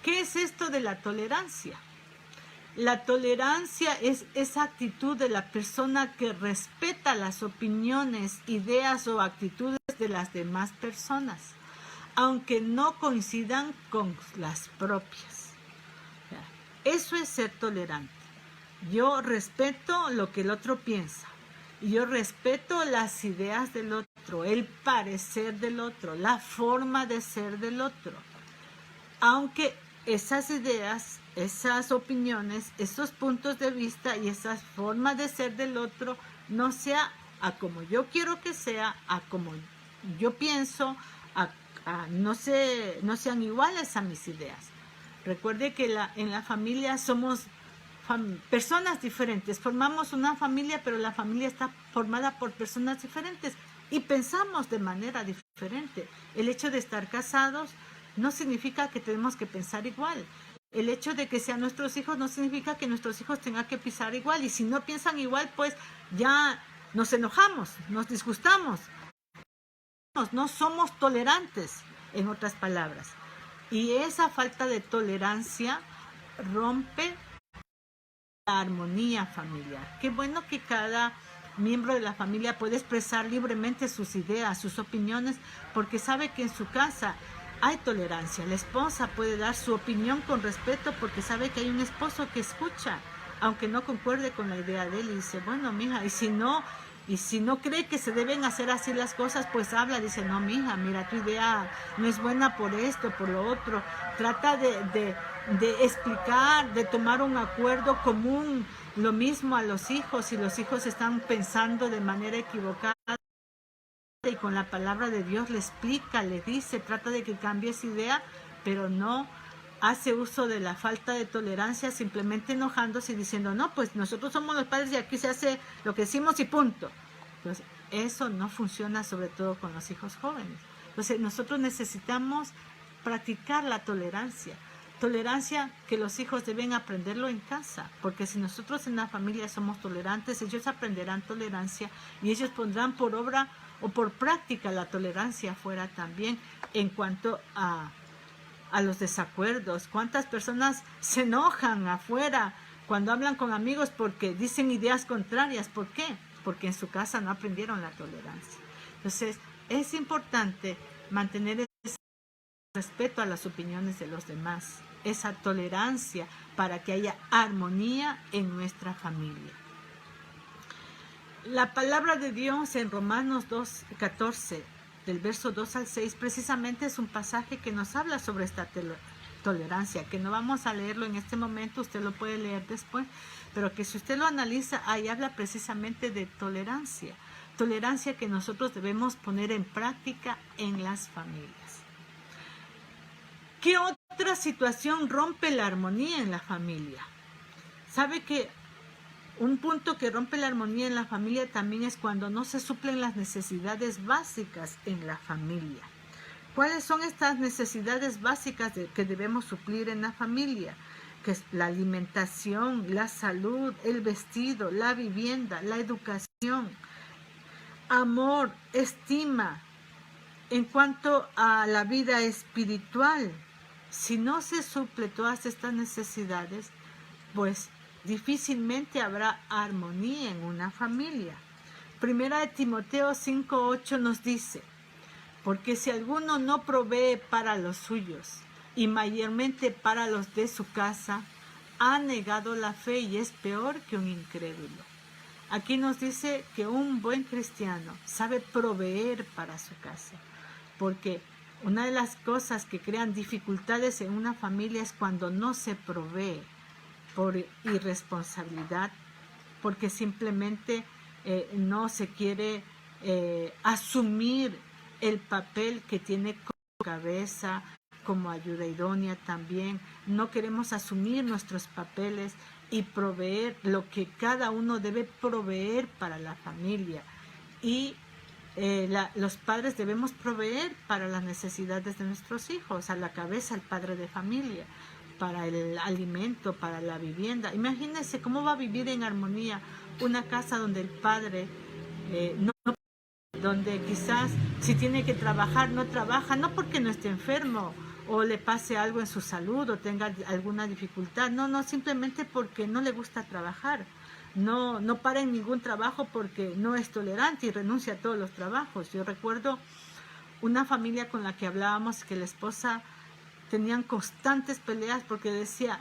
[SPEAKER 1] ¿Qué es esto de la tolerancia? La tolerancia es esa actitud de la persona que respeta las opiniones, ideas o actitudes de las demás personas, aunque no coincidan con las propias. Eso es ser tolerante. Yo respeto lo que el otro piensa. Yo respeto las ideas del otro, el parecer del otro, la forma de ser del otro. Aunque esas ideas, esas opiniones, esos puntos de vista y esas formas de ser del otro no sea a como yo quiero que sea, a como yo pienso, no sean iguales a mis ideas. Recuerde que en la familia somos personas diferentes, formamos una familia, pero la familia está formada por personas diferentes y pensamos de manera diferente. El hecho de estar casados no significa que tenemos que pensar igual. El hecho de que sean nuestros hijos no significa que nuestros hijos tengan que pensar igual. Y si no piensan igual, pues ya nos enojamos, nos disgustamos. No somos tolerantes, en otras palabras. Y esa falta de tolerancia rompe la armonía familiar. Qué bueno que cada miembro de la familia puede expresar libremente sus ideas, sus opiniones, porque sabe que en su casa hay tolerancia. La esposa puede dar su opinión con respeto porque sabe que hay un esposo que escucha, aunque no concuerde con la idea de él, y dice, bueno, mija, y si no cree que se deben hacer así las cosas, pues habla, dice, no, mija, mira, tu idea no es buena por esto, por lo otro. Trata de explicar, de tomar un acuerdo común. Lo mismo a los hijos, si los hijos están pensando de manera equivocada, y con la palabra de Dios le explica, le dice, trata de que cambie esa idea, pero no hace uso de la falta de tolerancia, simplemente enojándose y diciendo, no, pues nosotros somos los padres y aquí se hace lo que decimos y punto. Entonces, eso no funciona, sobre todo con los hijos jóvenes. Entonces, nosotros necesitamos practicar la tolerancia. Tolerancia que los hijos deben aprenderlo en casa, porque si nosotros en la familia somos tolerantes, ellos aprenderán tolerancia y ellos pondrán por obra o por práctica la tolerancia afuera también en cuanto a los desacuerdos. ¿Cuántas personas se enojan afuera cuando hablan con amigos porque dicen ideas contrarias? ¿Por qué? Porque en su casa no aprendieron la tolerancia. Entonces, es importante mantener ese respeto a las opiniones de los demás, esa tolerancia para que haya armonía en nuestra familia. La palabra de Dios en Romanos 2:14 del verso 2 al 6, precisamente es un pasaje que nos habla sobre esta tolerancia, que no vamos a leerlo en este momento, usted lo puede leer después, pero que si usted lo analiza, ahí habla precisamente de tolerancia. Tolerancia que nosotros debemos poner en práctica en las familias. ¿Qué otra situación rompe la armonía en la familia? ¿Sabe que un punto que rompe la armonía en la familia también es cuando no se suplen las necesidades básicas en la familia? ¿Cuáles son estas necesidades básicas que debemos suplir en la familia? Que es la alimentación, la salud, el vestido, la vivienda, la educación, amor, estima. En cuanto a la vida espiritual, si no se suple todas estas necesidades, pues difícilmente habrá armonía en una familia. Primera de Timoteo 5:8 nos dice: porque si alguno no provee para los suyos, y mayormente para los de su casa, ha negado la fe y es peor que un incrédulo. Aquí nos dice que un buen cristiano sabe proveer para su casa, porque una de las cosas que crean dificultades en una familia es cuando no se provee por irresponsabilidad, porque simplemente no se quiere asumir el papel que tiene como cabeza, como ayuda idónea también. No queremos asumir nuestros papeles y proveer lo que cada uno debe proveer para la familia. Y los padres debemos proveer para las necesidades de nuestros hijos, a la cabeza el padre de familia, para el alimento, para la vivienda. Imagínense cómo va a vivir en armonía una casa donde el padre donde quizás si tiene que trabajar, no trabaja, no porque no esté enfermo o le pase algo en su salud o tenga alguna dificultad, no, simplemente porque no le gusta trabajar. No para en ningún trabajo porque no es tolerante y renuncia a todos los trabajos. Yo recuerdo una familia con la que hablábamos que la esposa tenían constantes peleas porque decía,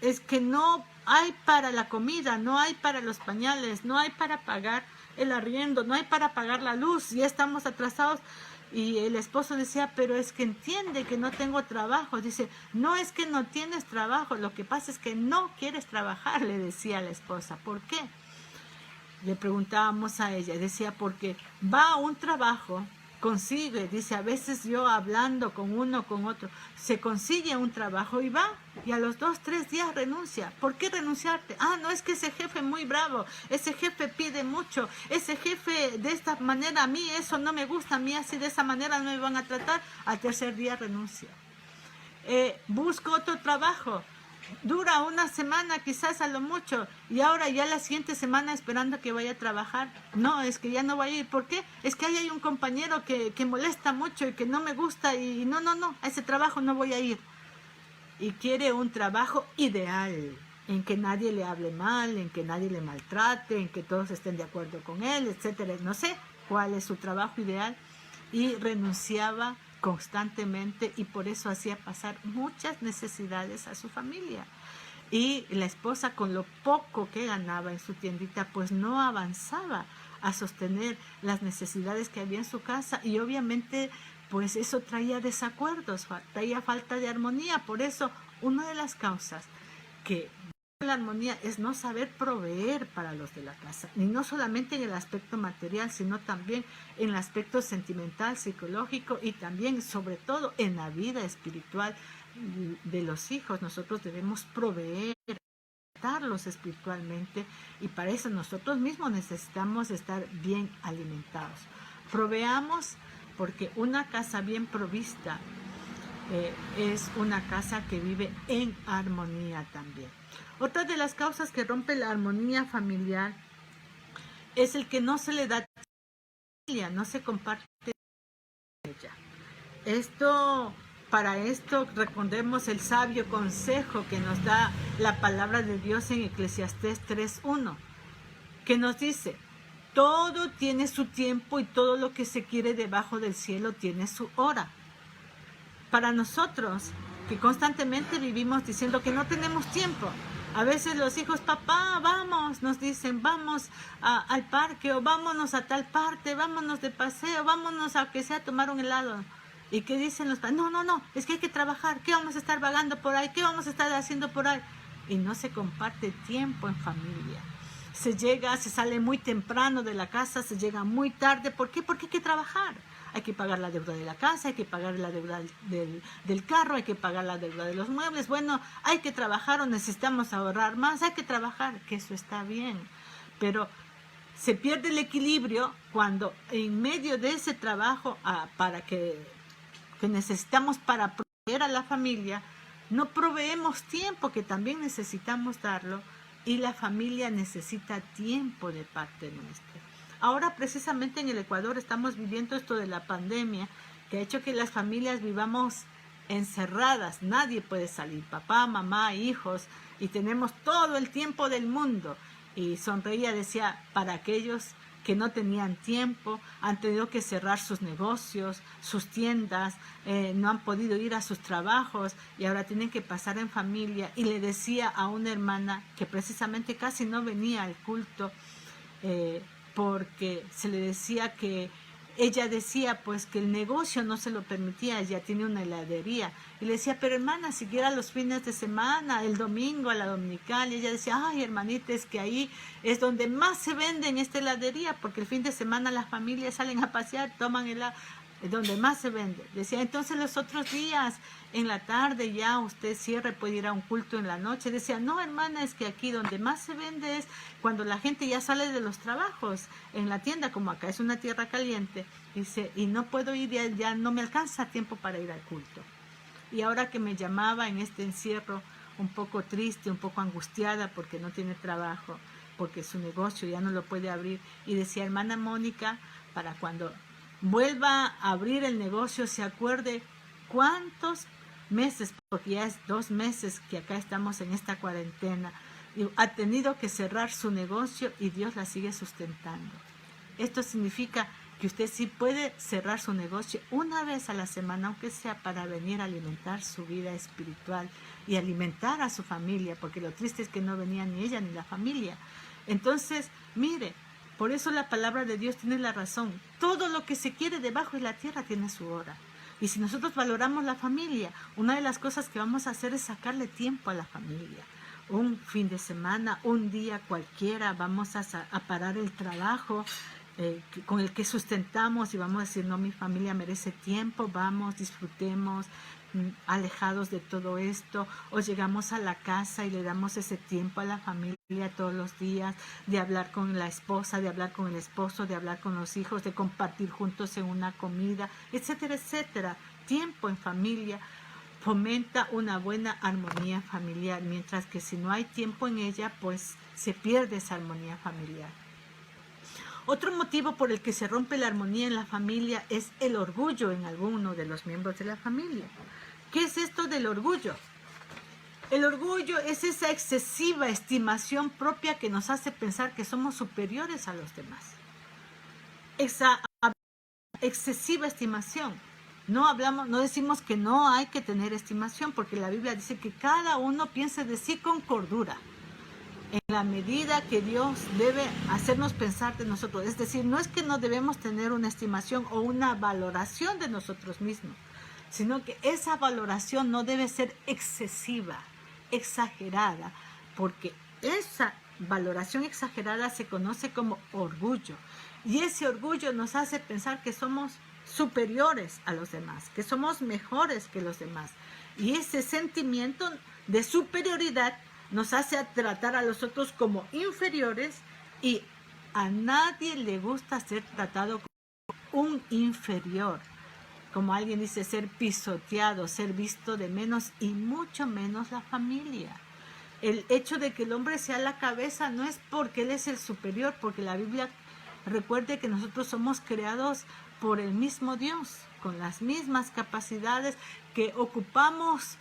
[SPEAKER 1] es que no hay para la comida, no hay para los pañales, no hay para pagar el arriendo, no hay para pagar la luz, ya estamos atrasados. Y el esposo decía, pero es que entiende que no tengo trabajo. Dice, no es que no tienes trabajo, lo que pasa es que no quieres trabajar, le decía a la esposa. ¿Por qué? Le preguntábamos a ella, decía, porque va a un trabajo, consigue, dice, a veces yo hablando con uno, con otro, se consigue un trabajo y va, y a los 2, 3 días renuncia. ¿Por qué renunciarte? No, es que ese jefe muy bravo, ese jefe pide mucho, ese jefe de esta manera, a mí eso no me gusta, a mí así de esa manera no me van a tratar. Al tercer día renuncia. Busco otro trabajo. Dura una semana quizás a lo mucho y ahora ya la siguiente semana esperando que vaya a trabajar. No, es que ya no voy a ir. ¿Por qué? Es que ahí hay un compañero que molesta mucho y que no me gusta y no, a ese trabajo no voy a ir. Y quiere un trabajo ideal, en que nadie le hable mal, en que nadie le maltrate, en que todos estén de acuerdo con él, etcétera. No sé cuál es su trabajo ideal y renunciaba constantemente y por eso hacía pasar muchas necesidades a su familia. Y la esposa, con lo poco que ganaba en su tiendita, pues no avanzaba a sostener las necesidades que había en su casa y obviamente pues eso traía desacuerdos, traía falta de armonía. Por eso una de las causas que la armonía es no saber proveer para los de la casa, y no solamente en el aspecto material, sino también en el aspecto sentimental, psicológico y también, sobre todo, en la vida espiritual de los hijos. Nosotros debemos proveer, alimentarlos espiritualmente y para eso nosotros mismos necesitamos estar bien alimentados. Proveamos porque una casa bien provista es una casa que vive en armonía también. Otra de las causas que rompe la armonía familiar es el que no se le da familia, no se comparte ella. Para esto recordemos el sabio consejo que nos da la palabra de Dios en Eclesiastés 3:1, que nos dice, todo tiene su tiempo y todo lo que se quiere debajo del cielo tiene su hora. Para nosotros, que constantemente vivimos diciendo que no tenemos tiempo, A veces los hijos, papá, vamos, nos dicen, vamos al parque o vámonos a tal parte, vámonos de paseo, vámonos a que sea a tomar un helado. ¿Y qué dicen los padres? No, no, no, es que hay que trabajar, ¿qué vamos a estar vagando por ahí? ¿Qué vamos a estar haciendo por ahí? Y no se comparte tiempo en familia. Se sale muy temprano de la casa, se llega muy tarde. ¿Por qué? Porque hay que trabajar. Hay que pagar la deuda de la casa, hay que pagar la deuda del carro, hay que pagar la deuda de los muebles. Bueno, hay que trabajar o necesitamos ahorrar más, hay que trabajar, que eso está bien. Pero se pierde el equilibrio cuando en medio de ese trabajo que necesitamos para proveer a la familia, no proveemos tiempo, que también necesitamos darlo, y la familia necesita tiempo de parte nuestra. Ahora precisamente en el Ecuador estamos viviendo esto de la pandemia, que ha hecho que las familias vivamos encerradas, nadie puede salir, papá, mamá, hijos, y tenemos todo el tiempo del mundo. Y sonreía, decía, para aquellos que no tenían tiempo, han tenido que cerrar sus negocios, sus tiendas, no han podido ir a sus trabajos y ahora tienen que pasar en familia. Y le decía a una hermana que precisamente casi no venía al culto, porque se le decía que ella decía pues que el negocio no se lo permitía, ella tiene una heladería, y le decía, pero hermana, siquiera los fines de semana, el domingo a la dominical, y ella decía, ay hermanita, es que ahí es donde más se vende en esta heladería, porque el fin de semana las familias salen a pasear, toman helado, es donde más se vende. Decía, entonces los otros días, en la tarde ya usted cierre, puede ir a un culto en la noche. Decía, no hermana, es que aquí donde más se vende es cuando la gente ya sale de los trabajos en la tienda, como acá es una tierra caliente. Dice, y no puedo ir, ya no me alcanza tiempo para ir al culto. Y ahora que me llamaba en este encierro, un poco triste, un poco angustiada porque no tiene trabajo, porque su negocio ya no lo puede abrir, y decía, hermana Mónica, para cuando vuelva a abrir el negocio se acuerde cuántos meses, porque ya es 2 meses que acá estamos en esta cuarentena, y ha tenido que cerrar su negocio y Dios la sigue sustentando. Esto significa que usted sí puede cerrar su negocio una vez a la semana, aunque sea para venir a alimentar su vida espiritual y alimentar a su familia, porque lo triste es que no venía ni ella ni la familia. Entonces, mire, por eso la palabra de Dios tiene la razón. Todo lo que se quiere debajo de la tierra tiene su hora. Y si nosotros valoramos la familia, una de las cosas que vamos a hacer es sacarle tiempo a la familia. Un fin de semana, un día cualquiera, vamos a parar el trabajo con el que sustentamos y vamos a decir, no, mi familia merece tiempo, vamos, disfrutemos, alejados de todo esto, o llegamos a la casa y le damos ese tiempo a la familia todos los días, de hablar con la esposa, de hablar con el esposo, de hablar con los hijos, de compartir juntos en una comida, etcétera, etcétera. Tiempo en familia fomenta una buena armonía familiar, mientras que si no hay tiempo en ella, pues se pierde esa armonía familiar. Otro motivo por el que se rompe la armonía en la familia es el orgullo en alguno de los miembros de la familia. ¿Qué es esto del orgullo? El orgullo es esa excesiva estimación propia que nos hace pensar que somos superiores a los demás. Esa excesiva estimación. No decimos que no hay que tener estimación, porque la Biblia dice que cada uno piense de sí con cordura, en la medida que Dios debe hacernos pensar de nosotros. Es decir, no es que no debemos tener una estimación o una valoración de nosotros mismos, sino que esa valoración no debe ser excesiva, exagerada, porque esa valoración exagerada se conoce como orgullo. Y ese orgullo nos hace pensar que somos superiores a los demás, que somos mejores que los demás. Y ese sentimiento de superioridad nos hace tratar a los otros como inferiores, y a nadie le gusta ser tratado como un inferior. Como alguien dice, ser pisoteado, ser visto de menos, y mucho menos la familia. El hecho de que el hombre sea la cabeza no es porque él es el superior, porque la Biblia recuerde que nosotros somos creados por el mismo Dios, con las mismas capacidades, que ocupamos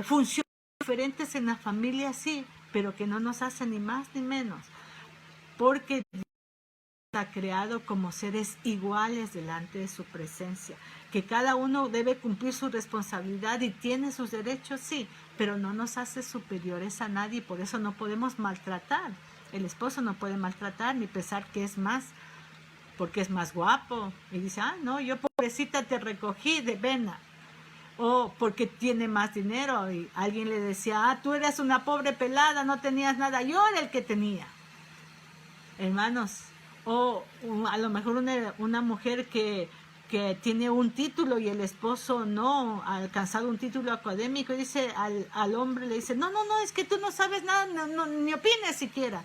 [SPEAKER 1] funciones diferentes en la familia, sí, pero que no nos hace ni más ni menos, porque Dios ha creado como seres iguales delante de su presencia. que cada uno debe cumplir su responsabilidad y tiene sus derechos, sí, pero no nos hace superiores a nadie y por eso no podemos maltratar. El esposo no puede maltratar ni pensar que es más, porque es más guapo. Y dice, no, yo pobrecita te recogí de vena. O porque tiene más dinero y alguien le decía, tú eres una pobre pelada, no tenías nada, yo era el que tenía. Hermanos, o a lo mejor una mujer que tiene un título y el esposo no ha alcanzado un título académico y dice al hombre, le dice, no, es que tú no sabes nada, ni opines siquiera.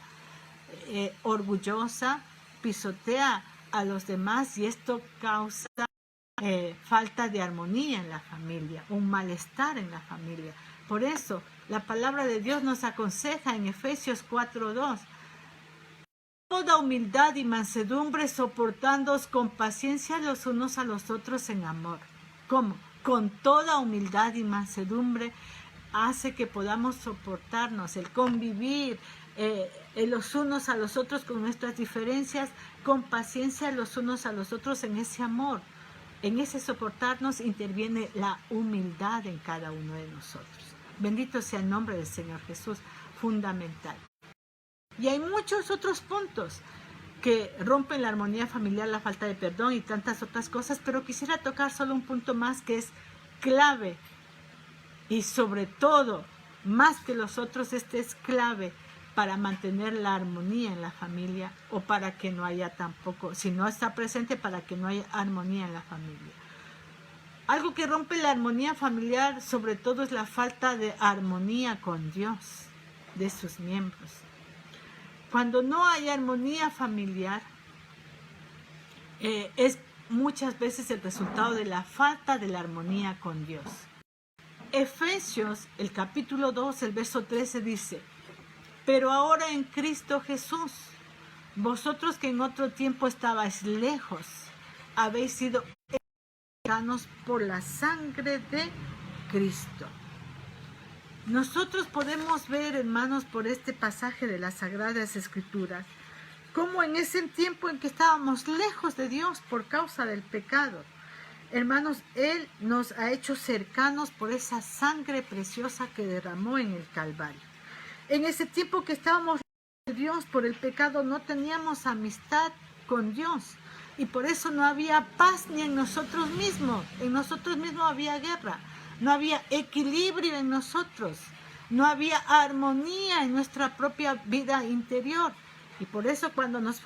[SPEAKER 1] Orgullosa, pisotea a los demás y esto causa falta de armonía en la familia, un malestar en la familia. Por eso la palabra de Dios nos aconseja en Efesios 4:2, toda humildad y mansedumbre, soportándoos con paciencia los unos a los otros en amor. ¿Cómo? Con toda humildad y mansedumbre hace que podamos soportarnos, el convivir los unos a los otros con nuestras diferencias, con paciencia los unos a los otros en ese amor. En ese soportarnos interviene la humildad en cada uno de nosotros. Bendito sea el nombre del Señor Jesús, fundamental. Y hay muchos otros puntos que rompen la armonía familiar, la falta de perdón y tantas otras cosas, pero quisiera tocar solo un punto más que es clave y sobre todo, más que los otros, este es clave para mantener la armonía en la familia o para que no haya tampoco, si no está presente, para que no haya armonía en la familia. Algo que rompe la armonía familiar sobre todo es la falta de armonía con Dios, de sus miembros. Cuando no hay armonía familiar, es muchas veces el resultado de la falta de la armonía con Dios. Efesios, el capítulo 2, el verso 13 dice, pero ahora en Cristo Jesús, vosotros que en otro tiempo estabais lejos, habéis sido cercanos por la sangre de Cristo. Nosotros podemos ver, hermanos, por este pasaje de las Sagradas Escrituras, cómo en ese tiempo en que estábamos lejos de Dios por causa del pecado, hermanos, Él nos ha hecho cercanos por esa sangre preciosa que derramó en el Calvario. En ese tiempo que estábamos lejos de Dios por el pecado, no teníamos amistad con Dios. Y por eso no había paz ni en nosotros mismos. En nosotros mismos había guerra. No había equilibrio en nosotros. No había armonía en nuestra propia vida interior. Y por eso cuando nos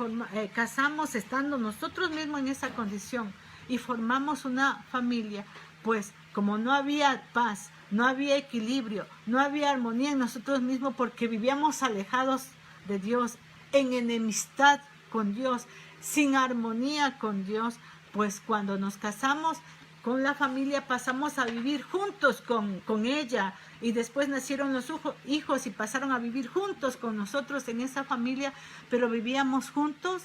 [SPEAKER 1] casamos, estando nosotros mismos en esa condición y formamos una familia, pues como no había paz, no había equilibrio, no había armonía en nosotros mismos porque vivíamos alejados de Dios, en enemistad con Dios, sin armonía con Dios, pues cuando nos casamos con la familia pasamos a vivir juntos con ella y después nacieron los hijos y pasaron a vivir juntos con nosotros en esa familia, pero vivíamos juntos,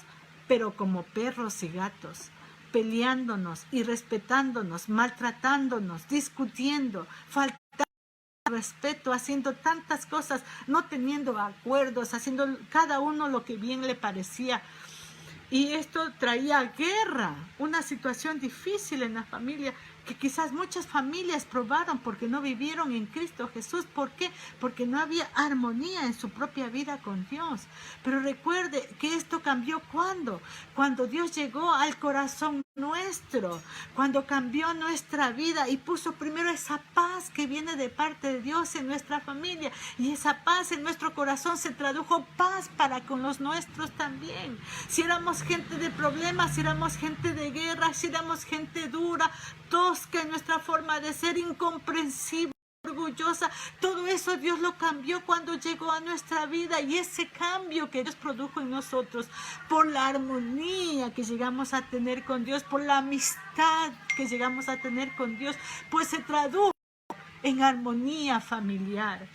[SPEAKER 1] pero como perros y gatos, peleándonos, irrespetándonos, maltratándonos, discutiendo, faltando respeto, haciendo tantas cosas, no teniendo acuerdos, haciendo cada uno lo que bien le parecía. Y esto traía guerra, una situación difícil en la familia, que quizás muchas familias probaron porque no vivieron en Cristo Jesús. ¿Por qué? Porque no había armonía en su propia vida con Dios. Pero recuerde que esto cambió ¿cuándo? Cuando Dios llegó al corazón nuestro, cuando cambió nuestra vida y puso primero esa paz que viene de parte de Dios en nuestra familia. Y esa paz en nuestro corazón se tradujo paz para con los nuestros también. Si éramos gente de problemas, si éramos gente de guerra, si éramos gente dura, tosca en nuestra forma de ser, incomprensible, orgullosa, todo eso Dios lo cambió cuando llegó a nuestra vida. Y ese cambio que Dios produjo en nosotros por la armonía que llegamos a tener con Dios, por la amistad que llegamos a tener con Dios, pues se tradujo en armonía familiar.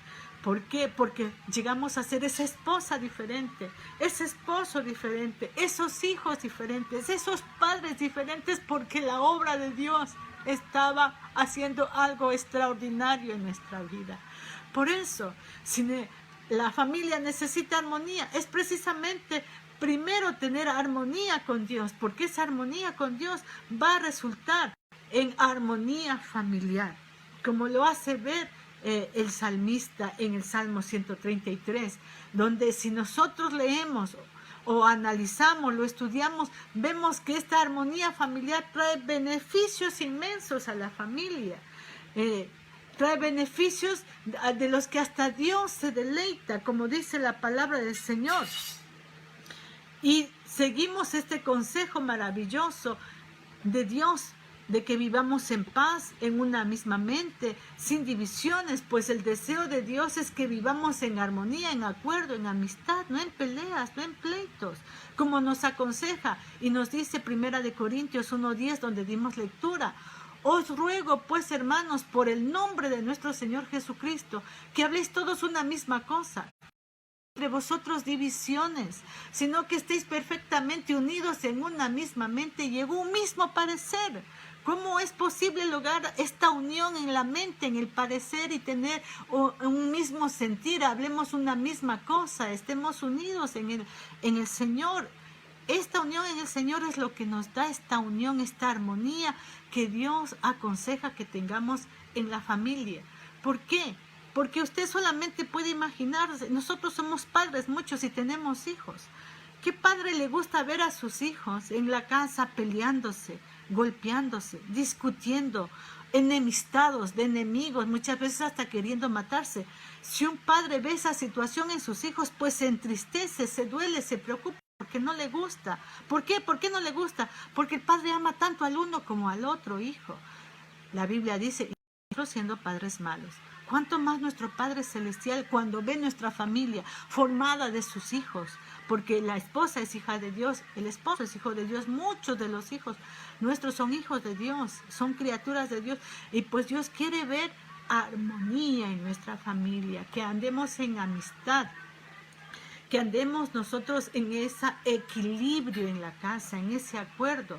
[SPEAKER 1] ¿Por qué? Porque llegamos a ser esa esposa diferente, ese esposo diferente, esos hijos diferentes, esos padres diferentes, porque la obra de Dios estaba haciendo algo extraordinario en nuestra vida. Por eso, si la familia necesita armonía, es precisamente primero tener armonía con Dios, porque esa armonía con Dios va a resultar en armonía familiar, como lo hace ver el salmista en el Salmo 133, donde si nosotros leemos o analizamos, lo estudiamos, vemos que esta armonía familiar trae beneficios inmensos a la familia. Trae beneficios de los que hasta Dios se deleita, como dice la palabra del Señor. Y seguimos este consejo maravilloso de Dios, de que vivamos en paz, en una misma mente, sin divisiones, pues el deseo de Dios es que vivamos en armonía, en acuerdo, en amistad, no en peleas, no en pleitos, como nos aconseja y nos dice 1 Corintios 1:10, donde dimos lectura. Os ruego, pues, hermanos, por el nombre de nuestro Señor Jesucristo, que habléis todos una misma cosa, entre vosotros divisiones, sino que estéis perfectamente unidos en una misma mente y en un mismo parecer. ¿Cómo es posible lograr esta unión en la mente, en el parecer y tener un mismo sentir? Hablemos una misma cosa, estemos unidos en el Señor. Esta unión en el Señor es lo que nos da esta unión, esta armonía que Dios aconseja que tengamos en la familia. ¿Por qué? Porque usted solamente puede imaginarse, nosotros somos padres muchos y tenemos hijos. ¿Qué padre le gusta ver a sus hijos en la casa peleándose, golpeándose, discutiendo, enemistados, de enemigos, muchas veces hasta queriendo matarse? Si un padre ve esa situación en sus hijos, pues se entristece, se duele, se preocupa porque no le gusta. ¿Por qué? ¿Por qué no le gusta? Porque el padre ama tanto al uno como al otro hijo. La Biblia dice, y nosotros siendo padres malos, ¿cuánto más nuestro Padre Celestial cuando ve nuestra familia formada de sus hijos? Porque la esposa es hija de Dios, el esposo es hijo de Dios, muchos de los hijos nuestros son hijos de Dios, son criaturas de Dios. Y pues Dios quiere ver armonía en nuestra familia, que andemos en amistad, que andemos nosotros en ese equilibrio en la casa, en ese acuerdo.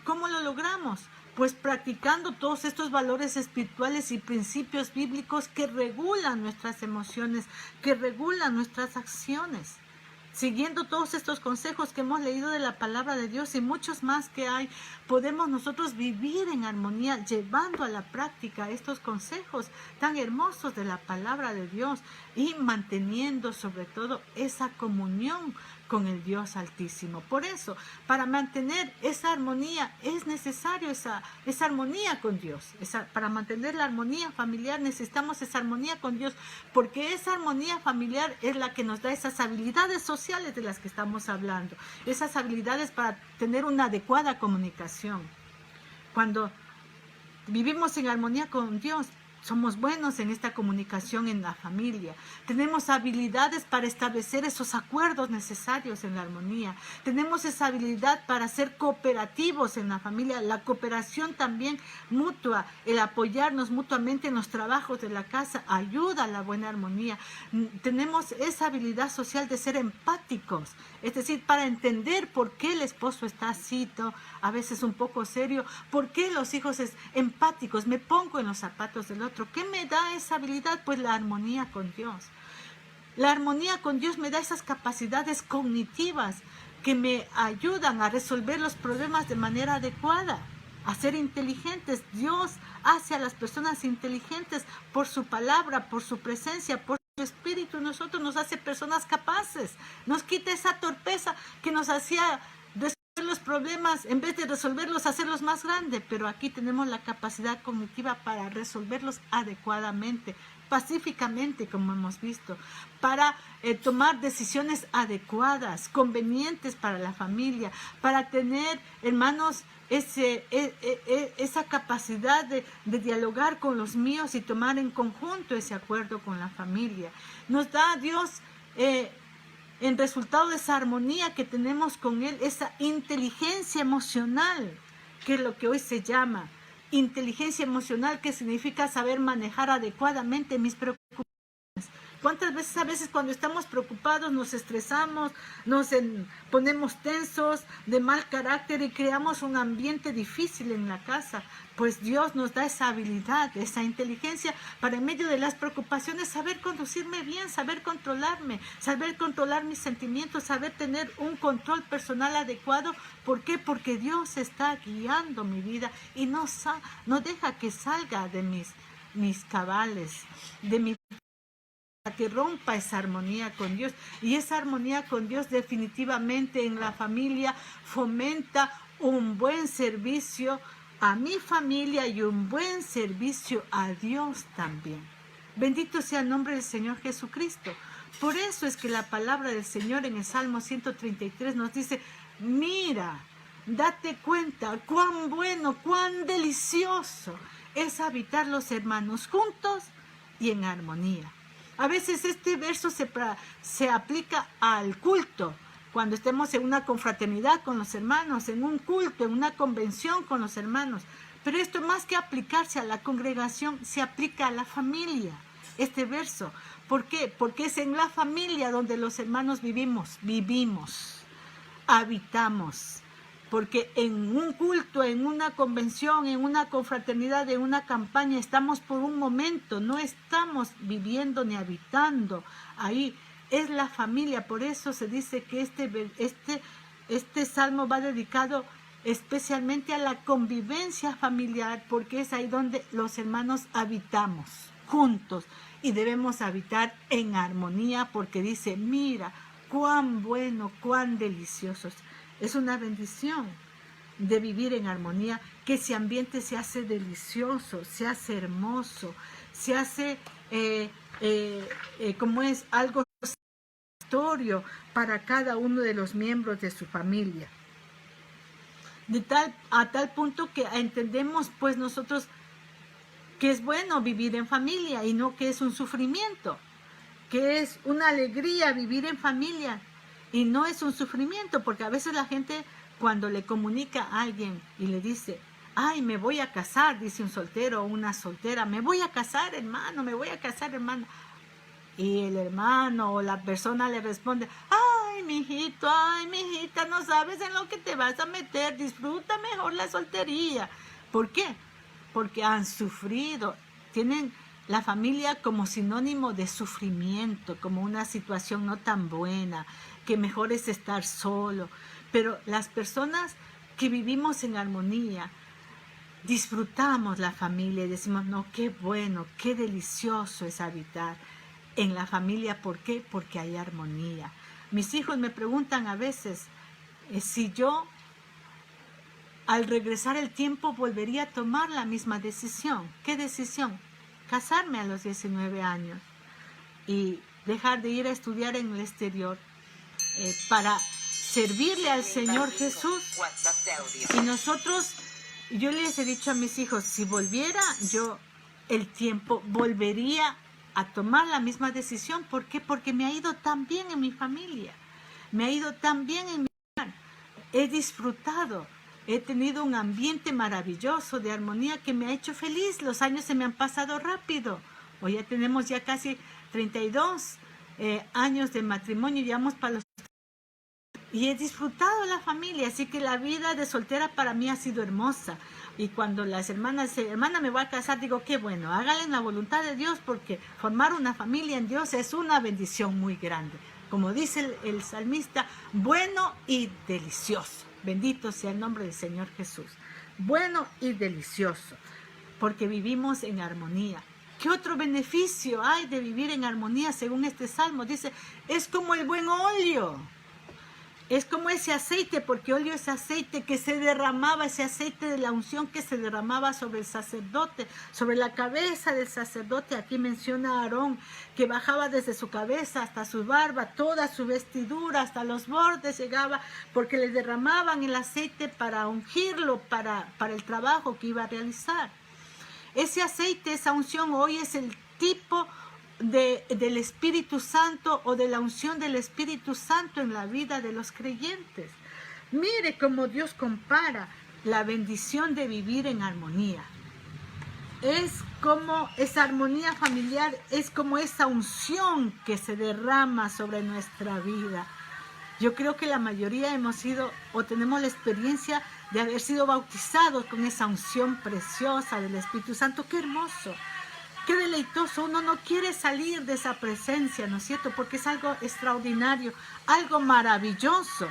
[SPEAKER 1] ¿Cómo lo logramos? Pues practicando todos estos valores espirituales y principios bíblicos que regulan nuestras emociones, que regulan nuestras acciones. Siguiendo todos estos consejos que hemos leído de la palabra de Dios y muchos más que hay, podemos nosotros vivir en armonía, llevando a la práctica estos consejos tan hermosos de la palabra de Dios y manteniendo sobre todo esa comunión con el Dios Altísimo. Por eso, para mantener esa armonía es necesario esa armonía con Dios. Para mantener la armonía familiar necesitamos esa armonía con Dios, porque esa armonía familiar es la que nos da esas habilidades sociales de las que estamos hablando, esas habilidades para tener una adecuada comunicación. Cuando vivimos en armonía con Dios, somos buenos en esta comunicación en la familia. Tenemos habilidades para establecer esos acuerdos necesarios en la armonía. Tenemos esa habilidad para ser cooperativos en la familia. La cooperación también mutua, el apoyarnos mutuamente en los trabajos de la casa, ayuda a la buena armonía. Tenemos esa habilidad social de ser empáticos, es decir, para entender por qué el esposo está así, a veces un poco serio, por qué los hijos es empáticos, me pongo en los zapatos del otro. ¿Qué me da esa habilidad? Pues la armonía con Dios. La armonía con Dios me da esas capacidades cognitivas que me ayudan a resolver los problemas de manera adecuada, a ser inteligentes. Dios hace a las personas inteligentes por su palabra, por su presencia, por su espíritu. Nosotros nos hace personas capaces. Nos quita esa torpeza que nos hacía los problemas, en vez de resolverlos, hacerlos más grandes, pero aquí tenemos la capacidad cognitiva para resolverlos adecuadamente, pacíficamente, como hemos visto, para tomar decisiones adecuadas, convenientes para la familia, para tener, hermanos, esa capacidad de dialogar con los míos y tomar en conjunto ese acuerdo con la familia. Nos da Dios en resultado de esa armonía que tenemos con Él, esa inteligencia emocional, que es lo que hoy se llama inteligencia emocional, que significa saber manejar adecuadamente mis preocupaciones. ¿Cuántas veces, a veces cuando estamos preocupados nos estresamos, ponemos tensos, de mal carácter y creamos un ambiente difícil en la casa? Pues Dios nos da esa habilidad, esa inteligencia para en medio de las preocupaciones saber conducirme bien, saber controlarme, saber controlar mis sentimientos, saber tener un control personal adecuado. ¿Por qué? Porque Dios está guiando mi vida y no deja que salga de mis cabales, de mi que rompa esa armonía con Dios. Y esa armonía con Dios definitivamente en la familia fomenta un buen servicio a mi familia y un buen servicio a Dios también. Bendito sea el nombre del Señor Jesucristo. Por eso es que la palabra del Señor en el Salmo 133 nos dice, mira, date cuenta cuán bueno, cuán delicioso es habitar los hermanos juntos y en armonía. A veces este verso se aplica al culto, cuando estemos en una confraternidad con los hermanos, en un culto, en una convención con los hermanos. Pero esto, más que aplicarse a la congregación, se aplica a la familia, este verso. ¿Por qué? Porque es en la familia donde los hermanos vivimos, habitamos. Porque en un culto, en una convención, en una confraternidad, en una campaña, estamos por un momento, no estamos viviendo ni habitando ahí. Es la familia, por eso se dice que este salmo va dedicado especialmente a la convivencia familiar, porque es ahí donde los hermanos habitamos juntos y debemos habitar en armonía, porque dice, mira, cuán bueno, cuán deliciosos. Es una bendición de vivir en armonía, que ese ambiente se hace delicioso, se hace hermoso, se hace como es algo satisfactorio para cada uno de los miembros de su familia. A tal punto que entendemos pues nosotros que es bueno vivir en familia y no que es un sufrimiento, que es una alegría vivir en familia. Y no es un sufrimiento, porque a veces la gente cuando le comunica a alguien y le dice, ay, me voy a casar, dice un soltero o una soltera, me voy a casar, hermano, me voy a casar, hermano. Y el hermano o la persona le responde, ay, mijito, ay, mijita, no sabes en lo que te vas a meter, disfruta mejor la soltería. ¿Por qué? Porque han sufrido, tienen la familia como sinónimo de sufrimiento, como una situación no tan buena, que mejor es estar solo. Pero las personas que vivimos en armonía, disfrutamos la familia y decimos, no, qué bueno, qué delicioso es habitar en la familia. ¿Por qué? Porque hay armonía. Mis hijos me preguntan a veces si yo al regresar el tiempo volvería a tomar la misma decisión. ¿Qué decisión? Casarme a los 19 años y dejar de ir a estudiar en el exterior para servirle al Señor Jesús. Y nosotros, yo les he dicho a mis hijos, si volviera yo el tiempo, volvería a tomar la misma decisión. ¿Por qué? Porque me ha ido tan bien en mi familia, me ha ido tan bien en mi hogar, he disfrutado. He tenido un ambiente maravilloso de armonía que me ha hecho feliz. Los años se me han pasado rápido. Hoy ya tenemos ya casi 32 años de matrimonio, llevamos para los... Y he disfrutado la familia, así que la vida de soltera para mí ha sido hermosa. Y cuando las hermanas dicen, hermana, me voy a casar, digo, qué bueno, háganle la voluntad de Dios, porque formar una familia en Dios es una bendición muy grande. Como dice el salmista, bueno y delicioso. Bendito sea el nombre del Señor Jesús. Bueno y delicioso, porque vivimos en armonía. ¿Qué otro beneficio hay de vivir en armonía según este salmo? Dice, es como el buen óleo. Es como ese aceite, porque óleo es aceite que se derramaba, ese aceite de la unción que se derramaba sobre el sacerdote, sobre la cabeza del sacerdote. Aquí menciona a Aarón, que bajaba desde su cabeza hasta su barba, toda su vestidura, hasta los bordes llegaba, porque le derramaban el aceite para ungirlo, para el trabajo que iba a realizar. Ese aceite, esa unción, hoy es el tipo del Espíritu Santo o de la unción del Espíritu Santo en la vida de los creyentes. Mire cómo Dios compara la bendición de vivir en armonía. Es como esa armonía familiar es como esa unción que se derrama sobre nuestra vida. Yo creo que la mayoría hemos sido o tenemos la experiencia de haber sido bautizados con esa unción preciosa del Espíritu Santo. ¡Qué hermoso! ¡Qué deleitoso! Uno no quiere salir de esa presencia, ¿no es cierto? Porque es algo extraordinario, algo maravilloso.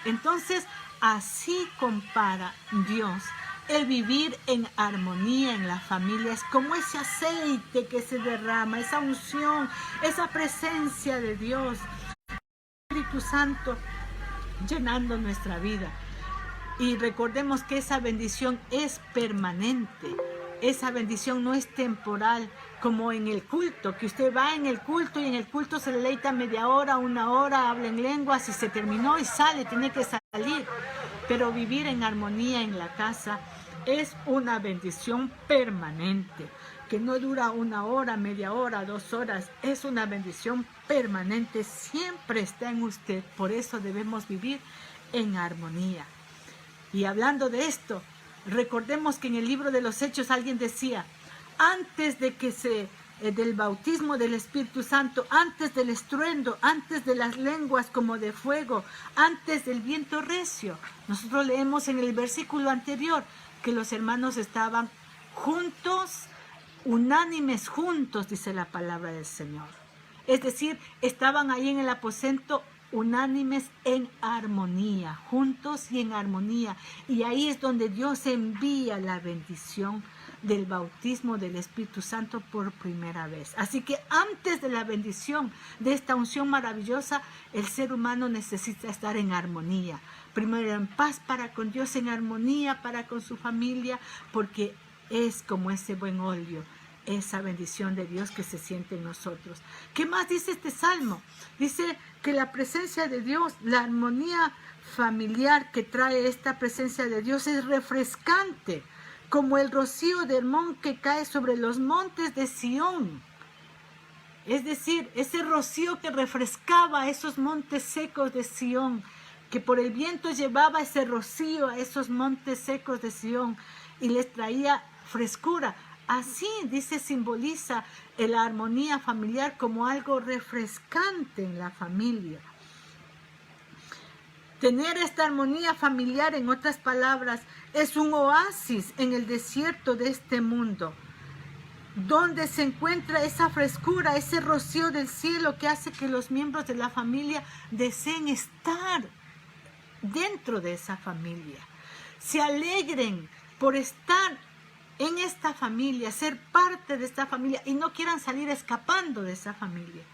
[SPEAKER 1] Entonces, así compara Dios el vivir en armonía en la familia. Es como ese aceite que se derrama, esa unción, esa presencia de Dios, Espíritu Santo, llenando nuestra vida. Y recordemos que esa bendición es permanente. Esa bendición no es temporal, como en el culto, que usted va en el culto y en el culto se deleita media hora, una hora, habla en lenguas y se terminó y sale, tiene que salir. Pero vivir en armonía en la casa es una bendición permanente, que no dura una hora, media hora, 2 horas, es una bendición permanente, siempre está en usted, por eso debemos vivir en armonía. Y hablando de esto, recordemos que en el libro de los Hechos alguien decía, antes de que del bautismo del Espíritu Santo, antes del estruendo, antes de las lenguas como de fuego, antes del viento recio. Nosotros leemos en el versículo anterior que los hermanos estaban juntos, unánimes juntos, dice la palabra del Señor. Es decir, estaban ahí en el aposento unánimes en armonía, juntos y en armonía. Y ahí es donde Dios envía la bendición del bautismo del Espíritu Santo por primera vez. Así que antes de la bendición de esta unción maravillosa, el ser humano necesita estar en armonía. Primero en paz para con Dios, en armonía para con su familia, porque es como ese buen óleo, esa bendición de Dios que se siente en nosotros. ¿Qué más dice este salmo? Dice que la presencia de Dios, la armonía familiar que trae esta presencia de Dios es refrescante, como el rocío de Hermón que cae sobre los montes de Sión. Es decir, ese rocío que refrescaba esos montes secos de Sión, que por el viento llevaba ese rocío a esos montes secos de Sión y les traía frescura. Así, dice, simboliza la armonía familiar como algo refrescante en la familia. Tener esta armonía familiar, en otras palabras, es un oasis en el desierto de este mundo, donde se encuentra esa frescura, ese rocío del cielo que hace que los miembros de la familia deseen estar dentro de esa familia, se alegren por estar en esta familia, ser parte de esta familia y no quieran salir escapando de esa familia.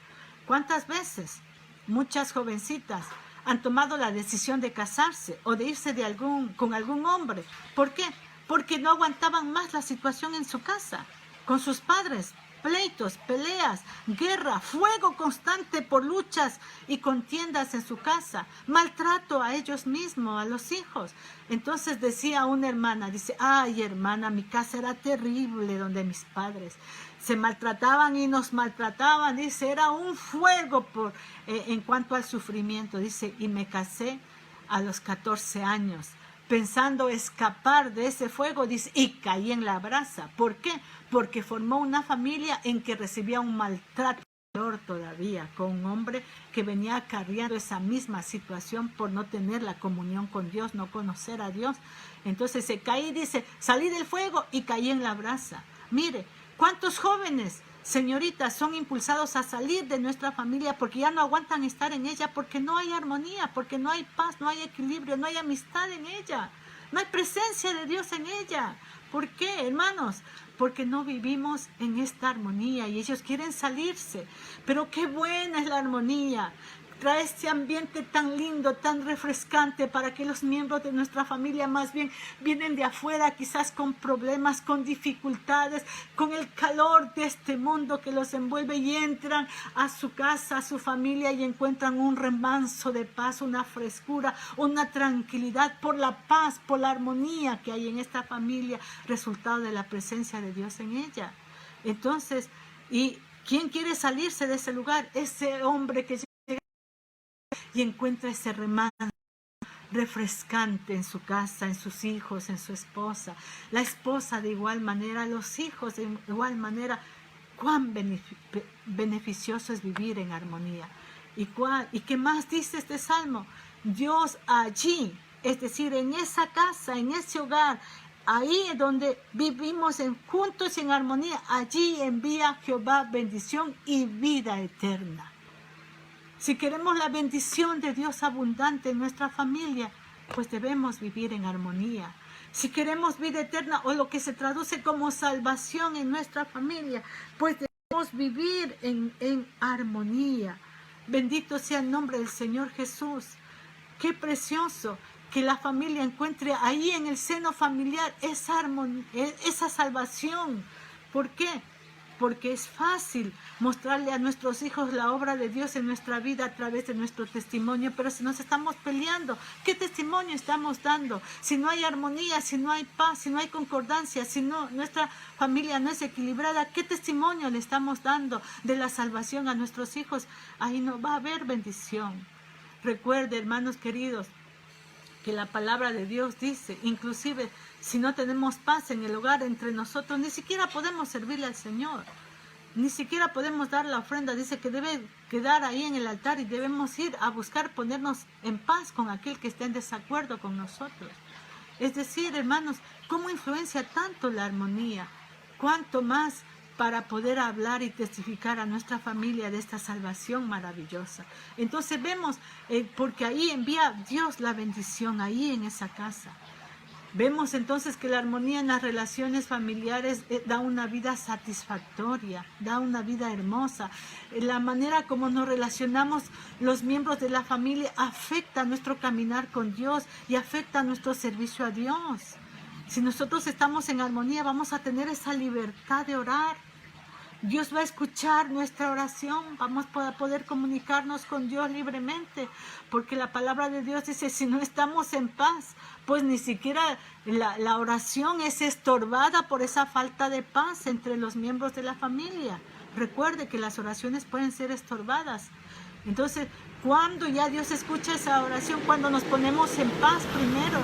[SPEAKER 1] ¿Cuántas veces muchas jovencitas han tomado la decisión de casarse o de irse con algún hombre? ¿Por qué? Porque no aguantaban más la situación en su casa, con sus padres, pleitos, peleas, guerra, fuego constante por luchas y contiendas en su casa, maltrato a ellos mismos, a los hijos. Entonces decía una hermana, dice, ay hermana, mi casa era terrible donde mis padres se maltrataban y nos maltrataban, dice, era un fuego en cuanto al sufrimiento, dice, y me casé a los 14 años. Pensando escapar de ese fuego, dice, y caí en la brasa. ¿Por qué? Porque formó una familia en que recibía un maltrato peor todavía, con un hombre que venía acarreando esa misma situación por no tener la comunión con Dios, no conocer a Dios. Entonces se caí, dice, salí del fuego y caí en la brasa. Mire, ¿cuántos jóvenes, señoritas, son impulsados a salir de nuestra familia porque ya no aguantan estar en ella, porque no hay armonía, porque no hay paz, no hay equilibrio, no hay amistad en ella, no hay presencia de Dios en ella? ¿Por qué, hermanos? Porque no vivimos en esta armonía y ellos quieren salirse. Pero qué buena es la armonía. Trae este ambiente tan lindo, tan refrescante para que los miembros de nuestra familia más bien vienen de afuera, quizás con problemas, con dificultades, con el calor de este mundo que los envuelve y entran a su casa, a su familia y encuentran un remanso de paz, una frescura, una tranquilidad por la paz, por la armonía que hay en esta familia, resultado de la presencia de Dios en ella. Entonces, ¿y quién quiere salirse de ese lugar? Ese hombre que y encuentra ese remanso refrescante en su casa, en sus hijos, en su esposa. La esposa de igual manera, los hijos de igual manera. Cuán beneficioso es vivir en armonía. ¿Y qué más dice este salmo? Dios allí, es decir, en esa casa, en ese hogar, ahí donde vivimos juntos en armonía, allí envía Jehová bendición y vida eterna. Si queremos la bendición de Dios abundante en nuestra familia, pues debemos vivir en armonía. Si queremos vida eterna o lo que se traduce como salvación en nuestra familia, pues debemos vivir en armonía. Bendito sea el nombre del Señor Jesús. Qué precioso que la familia encuentre ahí en el seno familiar esa armonía, esa salvación. ¿Por qué? Porque es fácil mostrarle a nuestros hijos la obra de Dios en nuestra vida a través de nuestro testimonio, pero si nos estamos peleando, ¿qué testimonio estamos dando? Si no hay armonía, si no hay paz, si no hay concordancia, si no, nuestra familia no es equilibrada, ¿qué testimonio le estamos dando de la salvación a nuestros hijos? Ahí no va a haber bendición. Recuerde, hermanos queridos, que la palabra de Dios dice, inclusive si no tenemos paz en el hogar entre nosotros, ni siquiera podemos servirle al Señor, ni siquiera podemos dar la ofrenda. Dice que debe quedar ahí en el altar y debemos ir a buscar ponernos en paz con aquel que esté en desacuerdo con nosotros. Es decir, hermanos, ¿cómo influencia tanto la armonía? ¿Cuánto más para poder hablar y testificar a nuestra familia de esta salvación maravillosa? Entonces vemos, porque ahí envía Dios la bendición, ahí en esa casa. Vemos entonces que la armonía en las relaciones familiares da una vida satisfactoria, da una vida hermosa. La manera como nos relacionamos los miembros de la familia afecta nuestro caminar con Dios y afecta nuestro servicio a Dios. Si nosotros estamos en armonía, vamos a tener esa libertad de orar. Dios va a escuchar nuestra oración, vamos a poder comunicarnos con Dios libremente, porque la palabra de Dios dice, si no estamos en paz, pues ni siquiera la oración es estorbada por esa falta de paz entre los miembros de la familia. Recuerde que las oraciones pueden ser estorbadas. Entonces, cuando ya Dios escucha esa oración, cuando nos ponemos en paz primero.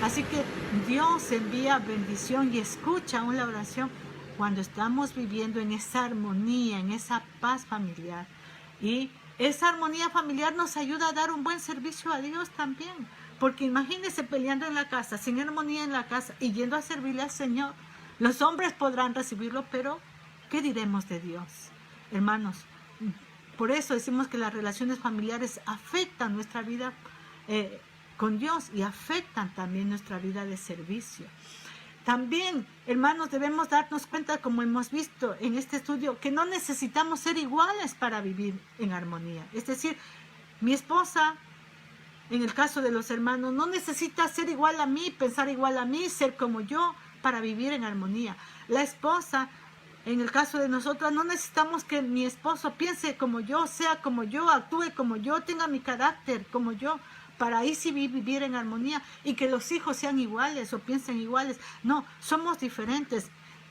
[SPEAKER 1] Así que Dios envía bendición y escucha aún la oración cuando estamos viviendo en esa armonía, en esa paz familiar. Y esa armonía familiar nos ayuda a dar un buen servicio a Dios también. Porque imagínense peleando en la casa, sin armonía en la casa y yendo a servirle al Señor. Los hombres podrán recibirlo, pero ¿qué diremos de Dios? Hermanos, por eso decimos que las relaciones familiares afectan nuestra vida con Dios y afectan también nuestra vida de servicio. También, hermanos, debemos darnos cuenta, como hemos visto en este estudio, que no necesitamos ser iguales para vivir en armonía. Es decir, mi esposa, en el caso de los hermanos, no necesita ser igual a mí, pensar igual a mí, ser como yo, para vivir en armonía. La esposa, en el caso de nosotras, no necesitamos que mi esposo piense como yo, sea como yo, actúe como yo, tenga mi carácter como yo, para ahí sí vivir en armonía, y que los hijos sean iguales o piensen iguales. No, somos diferentes.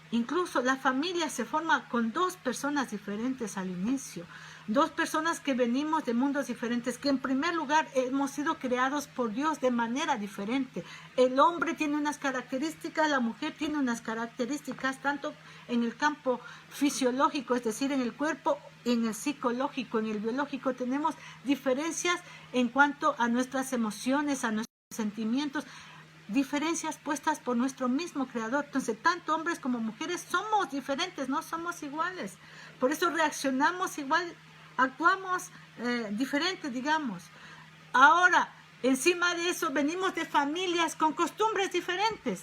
[SPEAKER 1] Incluso la familia se forma con dos personas diferentes al inicio. Dos personas que venimos de mundos diferentes, que en primer lugar hemos sido creados por Dios de manera diferente. El hombre tiene unas características, la mujer tiene unas características, tanto en el campo fisiológico, es decir, en el cuerpo, en el psicológico, en el biológico. Tenemos diferencias en cuanto a nuestras emociones, a nuestros sentimientos, diferencias puestas por nuestro mismo creador. Entonces, tanto hombres como mujeres somos diferentes, no somos iguales. Por eso reaccionamos igual, actuamos diferente, digamos. Ahora, encima de eso, venimos de familias con costumbres diferentes.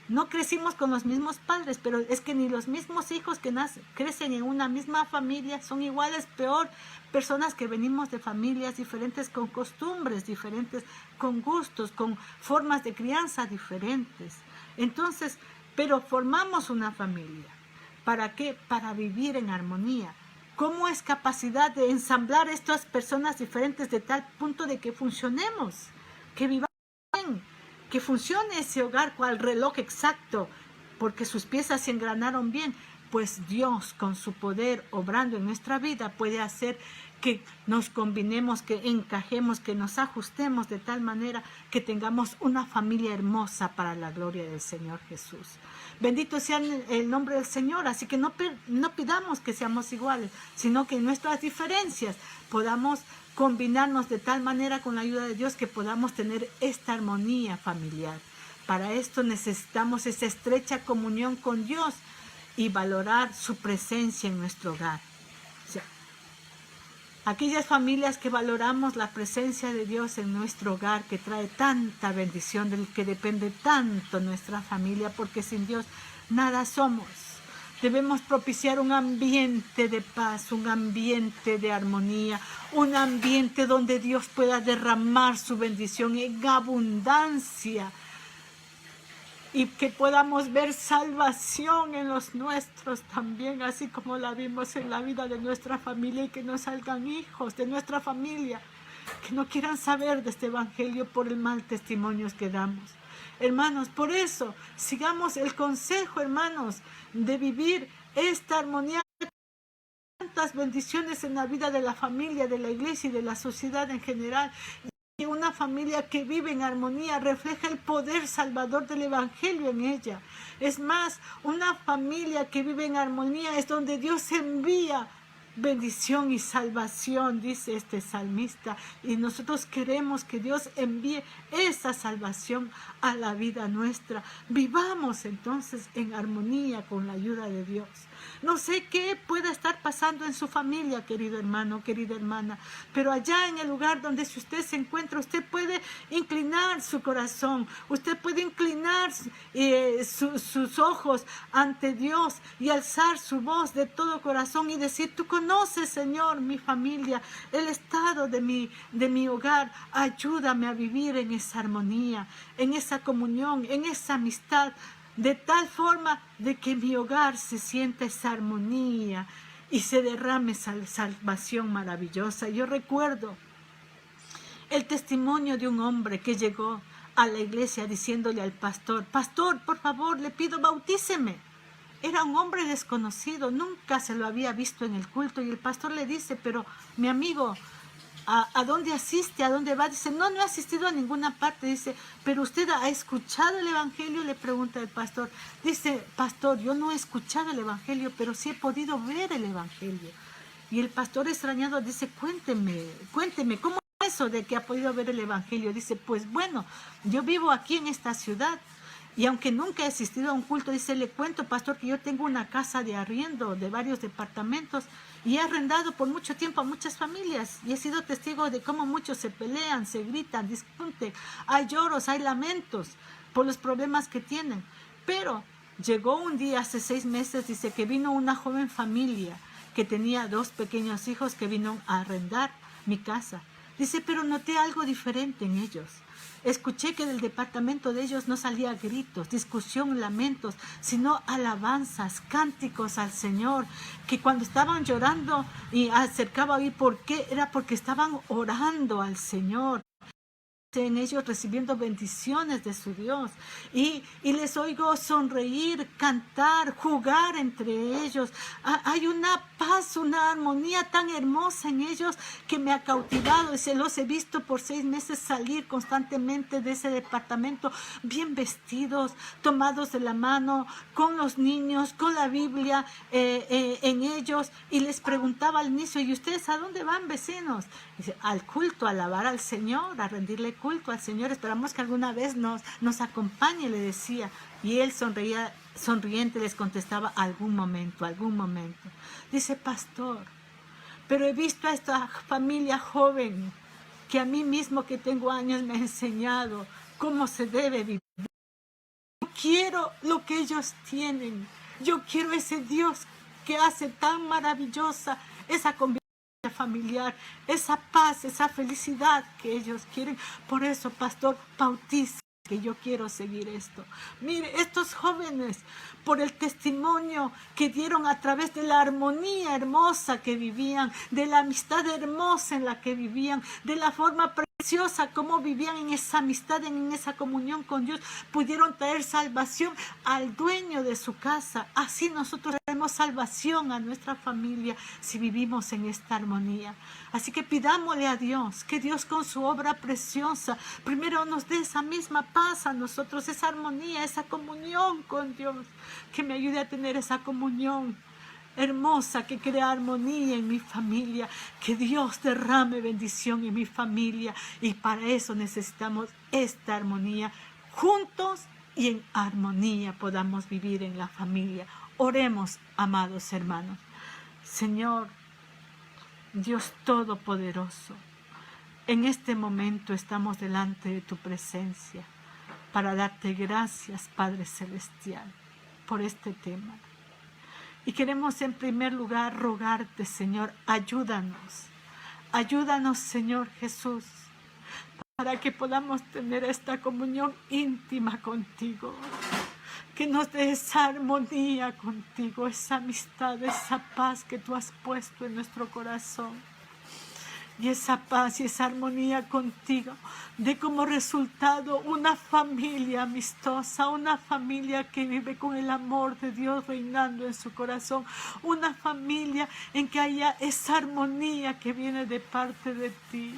[SPEAKER 1] No crecimos con los mismos padres, pero es que ni los mismos hijos que crecen en una misma familia son iguales, peor, personas que venimos de familias diferentes, con costumbres diferentes, con gustos, con formas de crianza diferentes. Entonces, pero formamos una familia. ¿Para qué? Para vivir en armonía. ¿Cómo es capacidad de ensamblar estas personas diferentes de tal punto de que funcionemos, que vivamos bien, que funcione ese hogar cual reloj exacto, porque sus piezas se engranaron bien? Pues Dios, con su poder obrando en nuestra vida, puede hacer que nos combinemos, que encajemos, que nos ajustemos de tal manera que tengamos una familia hermosa para la gloria del Señor Jesús. Bendito sea el nombre del Señor, así que no pidamos que seamos iguales, sino que en nuestras diferencias podamos combinarnos de tal manera con la ayuda de Dios que podamos tener esta armonía familiar. Para esto necesitamos esa estrecha comunión con Dios y valorar su presencia en nuestro hogar. O sea, aquellas familias que valoramos la presencia de Dios en nuestro hogar, que trae tanta bendición, del que depende tanto nuestra familia, porque sin Dios nada somos. Debemos propiciar un ambiente de paz, un ambiente de armonía, un ambiente donde Dios pueda derramar su bendición en abundancia y que podamos ver salvación en los nuestros también, así como la vimos en la vida de nuestra familia, y que no salgan hijos de nuestra familia que no quieran saber de este evangelio por el mal testimonio que damos. Hermanos, por eso sigamos el consejo, hermanos, de vivir esta armonía. Tantas bendiciones en la vida de la familia, de la iglesia y de la sociedad en general. Y una familia que vive en armonía refleja el poder salvador del evangelio en ella. Es más, una familia que vive en armonía es donde Dios envía bendición y salvación, dice este salmista, y nosotros queremos que Dios envíe esa salvación a la vida nuestra. Vivamos entonces en armonía con la ayuda de Dios. No sé qué pueda estar pasando en su familia, querido hermano, querida hermana, pero allá en el lugar donde si usted se encuentra, usted puede inclinar su corazón, usted puede inclinar sus ojos ante Dios y alzar su voz de todo corazón y decir: tú conoces, Señor, mi familia, el estado de mi hogar. Ayúdame a vivir en esa armonía, en esa comunión, en esa amistad, de tal forma de que mi hogar se sienta esa armonía y se derrame esa salvación maravillosa. Yo recuerdo el testimonio de un hombre que llegó a la iglesia diciéndole al pastor: pastor, por favor, le pido, bautíceme. Era un hombre desconocido, nunca se lo había visto en el culto, y el pastor le dice: pero mi amigo, ¿a dónde asiste? ¿A dónde va? Dice: no he asistido a ninguna parte. Dice: ¿pero usted ha escuchado el evangelio? Le pregunta el pastor. Dice: pastor, yo no he escuchado el evangelio, pero sí he podido ver el evangelio. Y el pastor, extrañado, dice: cuénteme, ¿cómo es eso de que ha podido ver el evangelio? Dice: pues bueno, yo vivo aquí en esta ciudad, y aunque nunca he asistido a un culto, dice, le cuento, pastor, que yo tengo una casa de arriendo de varios departamentos y he arrendado por mucho tiempo a muchas familias, y he sido testigo de cómo muchos se pelean, se gritan, discuten, hay lloros, hay lamentos por los problemas que tienen. Pero llegó un día hace 6 meses, dice, que vino una joven familia que tenía 2 pequeños hijos que vino a arrendar mi casa. Dice: pero noté algo diferente en ellos. Escuché que del departamento de ellos no salía gritos, discusión, lamentos, sino alabanzas, cánticos al Señor, que cuando estaban llorando y acercaba a oír por qué, era porque estaban orando al Señor, en ellos recibiendo bendiciones de su Dios, y les oigo sonreír, cantar, jugar entre ellos. Hay una paz, una armonía tan hermosa en ellos que me ha cautivado, y se los he visto por 6 meses salir constantemente de ese departamento bien vestidos, tomados de la mano, con los niños, con la Biblia en ellos, y les preguntaba al inicio: ¿y ustedes a dónde van, vecinos? Dice: al culto, a alabar al Señor, a rendirle culto al Señor, esperamos que alguna vez nos acompañe, le decía. Y él sonriente les contestaba: algún momento. Dice: pastor, pero he visto a esta familia joven que a mí mismo, que tengo años, me ha enseñado cómo se debe vivir. Yo quiero lo que ellos tienen, yo quiero ese Dios que hace tan maravillosa esa convivencia familiar, esa paz, esa felicidad que ellos quieren. Por eso, pastor, bautiza, que yo quiero seguir esto. Mire, estos jóvenes, por el testimonio que dieron a través de la armonía hermosa que vivían, de la amistad hermosa en la que vivían, de la forma preciosa, cómo vivían en esa amistad, en esa comunión con Dios, pudieron traer salvación al dueño de su casa. Así nosotros traemos salvación a nuestra familia si vivimos en esta armonía. Así que pidámosle a Dios, que Dios con su obra preciosa, primero nos dé esa misma paz a nosotros, esa armonía, esa comunión con Dios, que me ayude a tener esa comunión hermosa, que crea armonía en mi familia, que Dios derrame bendición en mi familia, y para eso necesitamos esta armonía. Juntos y en armonía podamos vivir en la familia. Oremos, amados hermanos. Señor, Dios Todopoderoso, en este momento estamos delante de tu presencia para darte gracias, Padre Celestial, por este tema. Y queremos en primer lugar rogarte, Señor, ayúdanos. Ayúdanos, Señor Jesús, para que podamos tener esta comunión íntima contigo. Que nos dé esa armonía contigo, esa amistad, esa paz que tú has puesto en nuestro corazón. Y esa paz y esa armonía contigo de como resultado una familia amistosa, una familia que vive con el amor de Dios reinando en su corazón, una familia en que haya esa armonía que viene de parte de ti,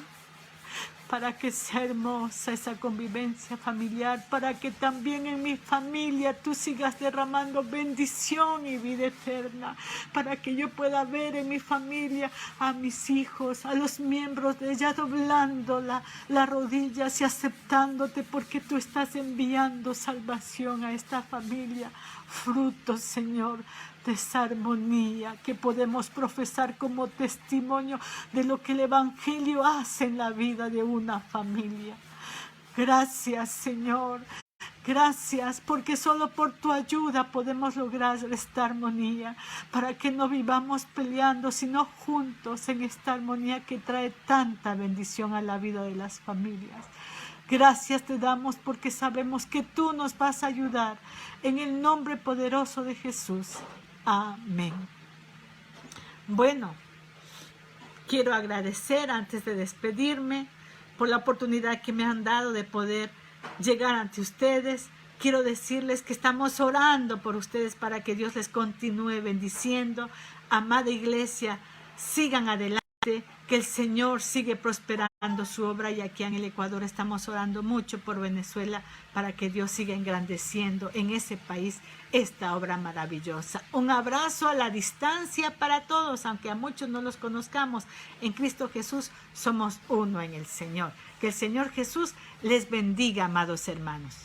[SPEAKER 1] para que sea hermosa esa convivencia familiar, para que también en mi familia tú sigas derramando bendición y vida eterna, para que yo pueda ver en mi familia a mis hijos, a los miembros de ella doblando las rodillas y aceptándote, porque tú estás enviando salvación a esta familia, fruto, Señor, de esa armonía que podemos profesar como testimonio de lo que el Evangelio hace en la vida de una familia. Gracias, Señor. Gracias, porque solo por tu ayuda podemos lograr esta armonía, para que no vivamos peleando, sino juntos en esta armonía que trae tanta bendición a la vida de las familias. Gracias te damos porque sabemos que tú nos vas a ayudar. En el nombre poderoso de Jesús. Amén. Bueno, quiero agradecer antes de despedirme por la oportunidad que me han dado de poder llegar ante ustedes. Quiero decirles que estamos orando por ustedes para que Dios les continúe bendiciendo. Amada iglesia, sigan adelante, que el Señor sigue prosperando su obra, y aquí en el Ecuador estamos orando mucho por Venezuela para que Dios siga engrandeciendo en ese país esta obra maravillosa. Un abrazo a la distancia para todos, aunque a muchos no los conozcamos. En Cristo Jesús somos uno en el Señor. Que el Señor Jesús les bendiga, amados hermanos.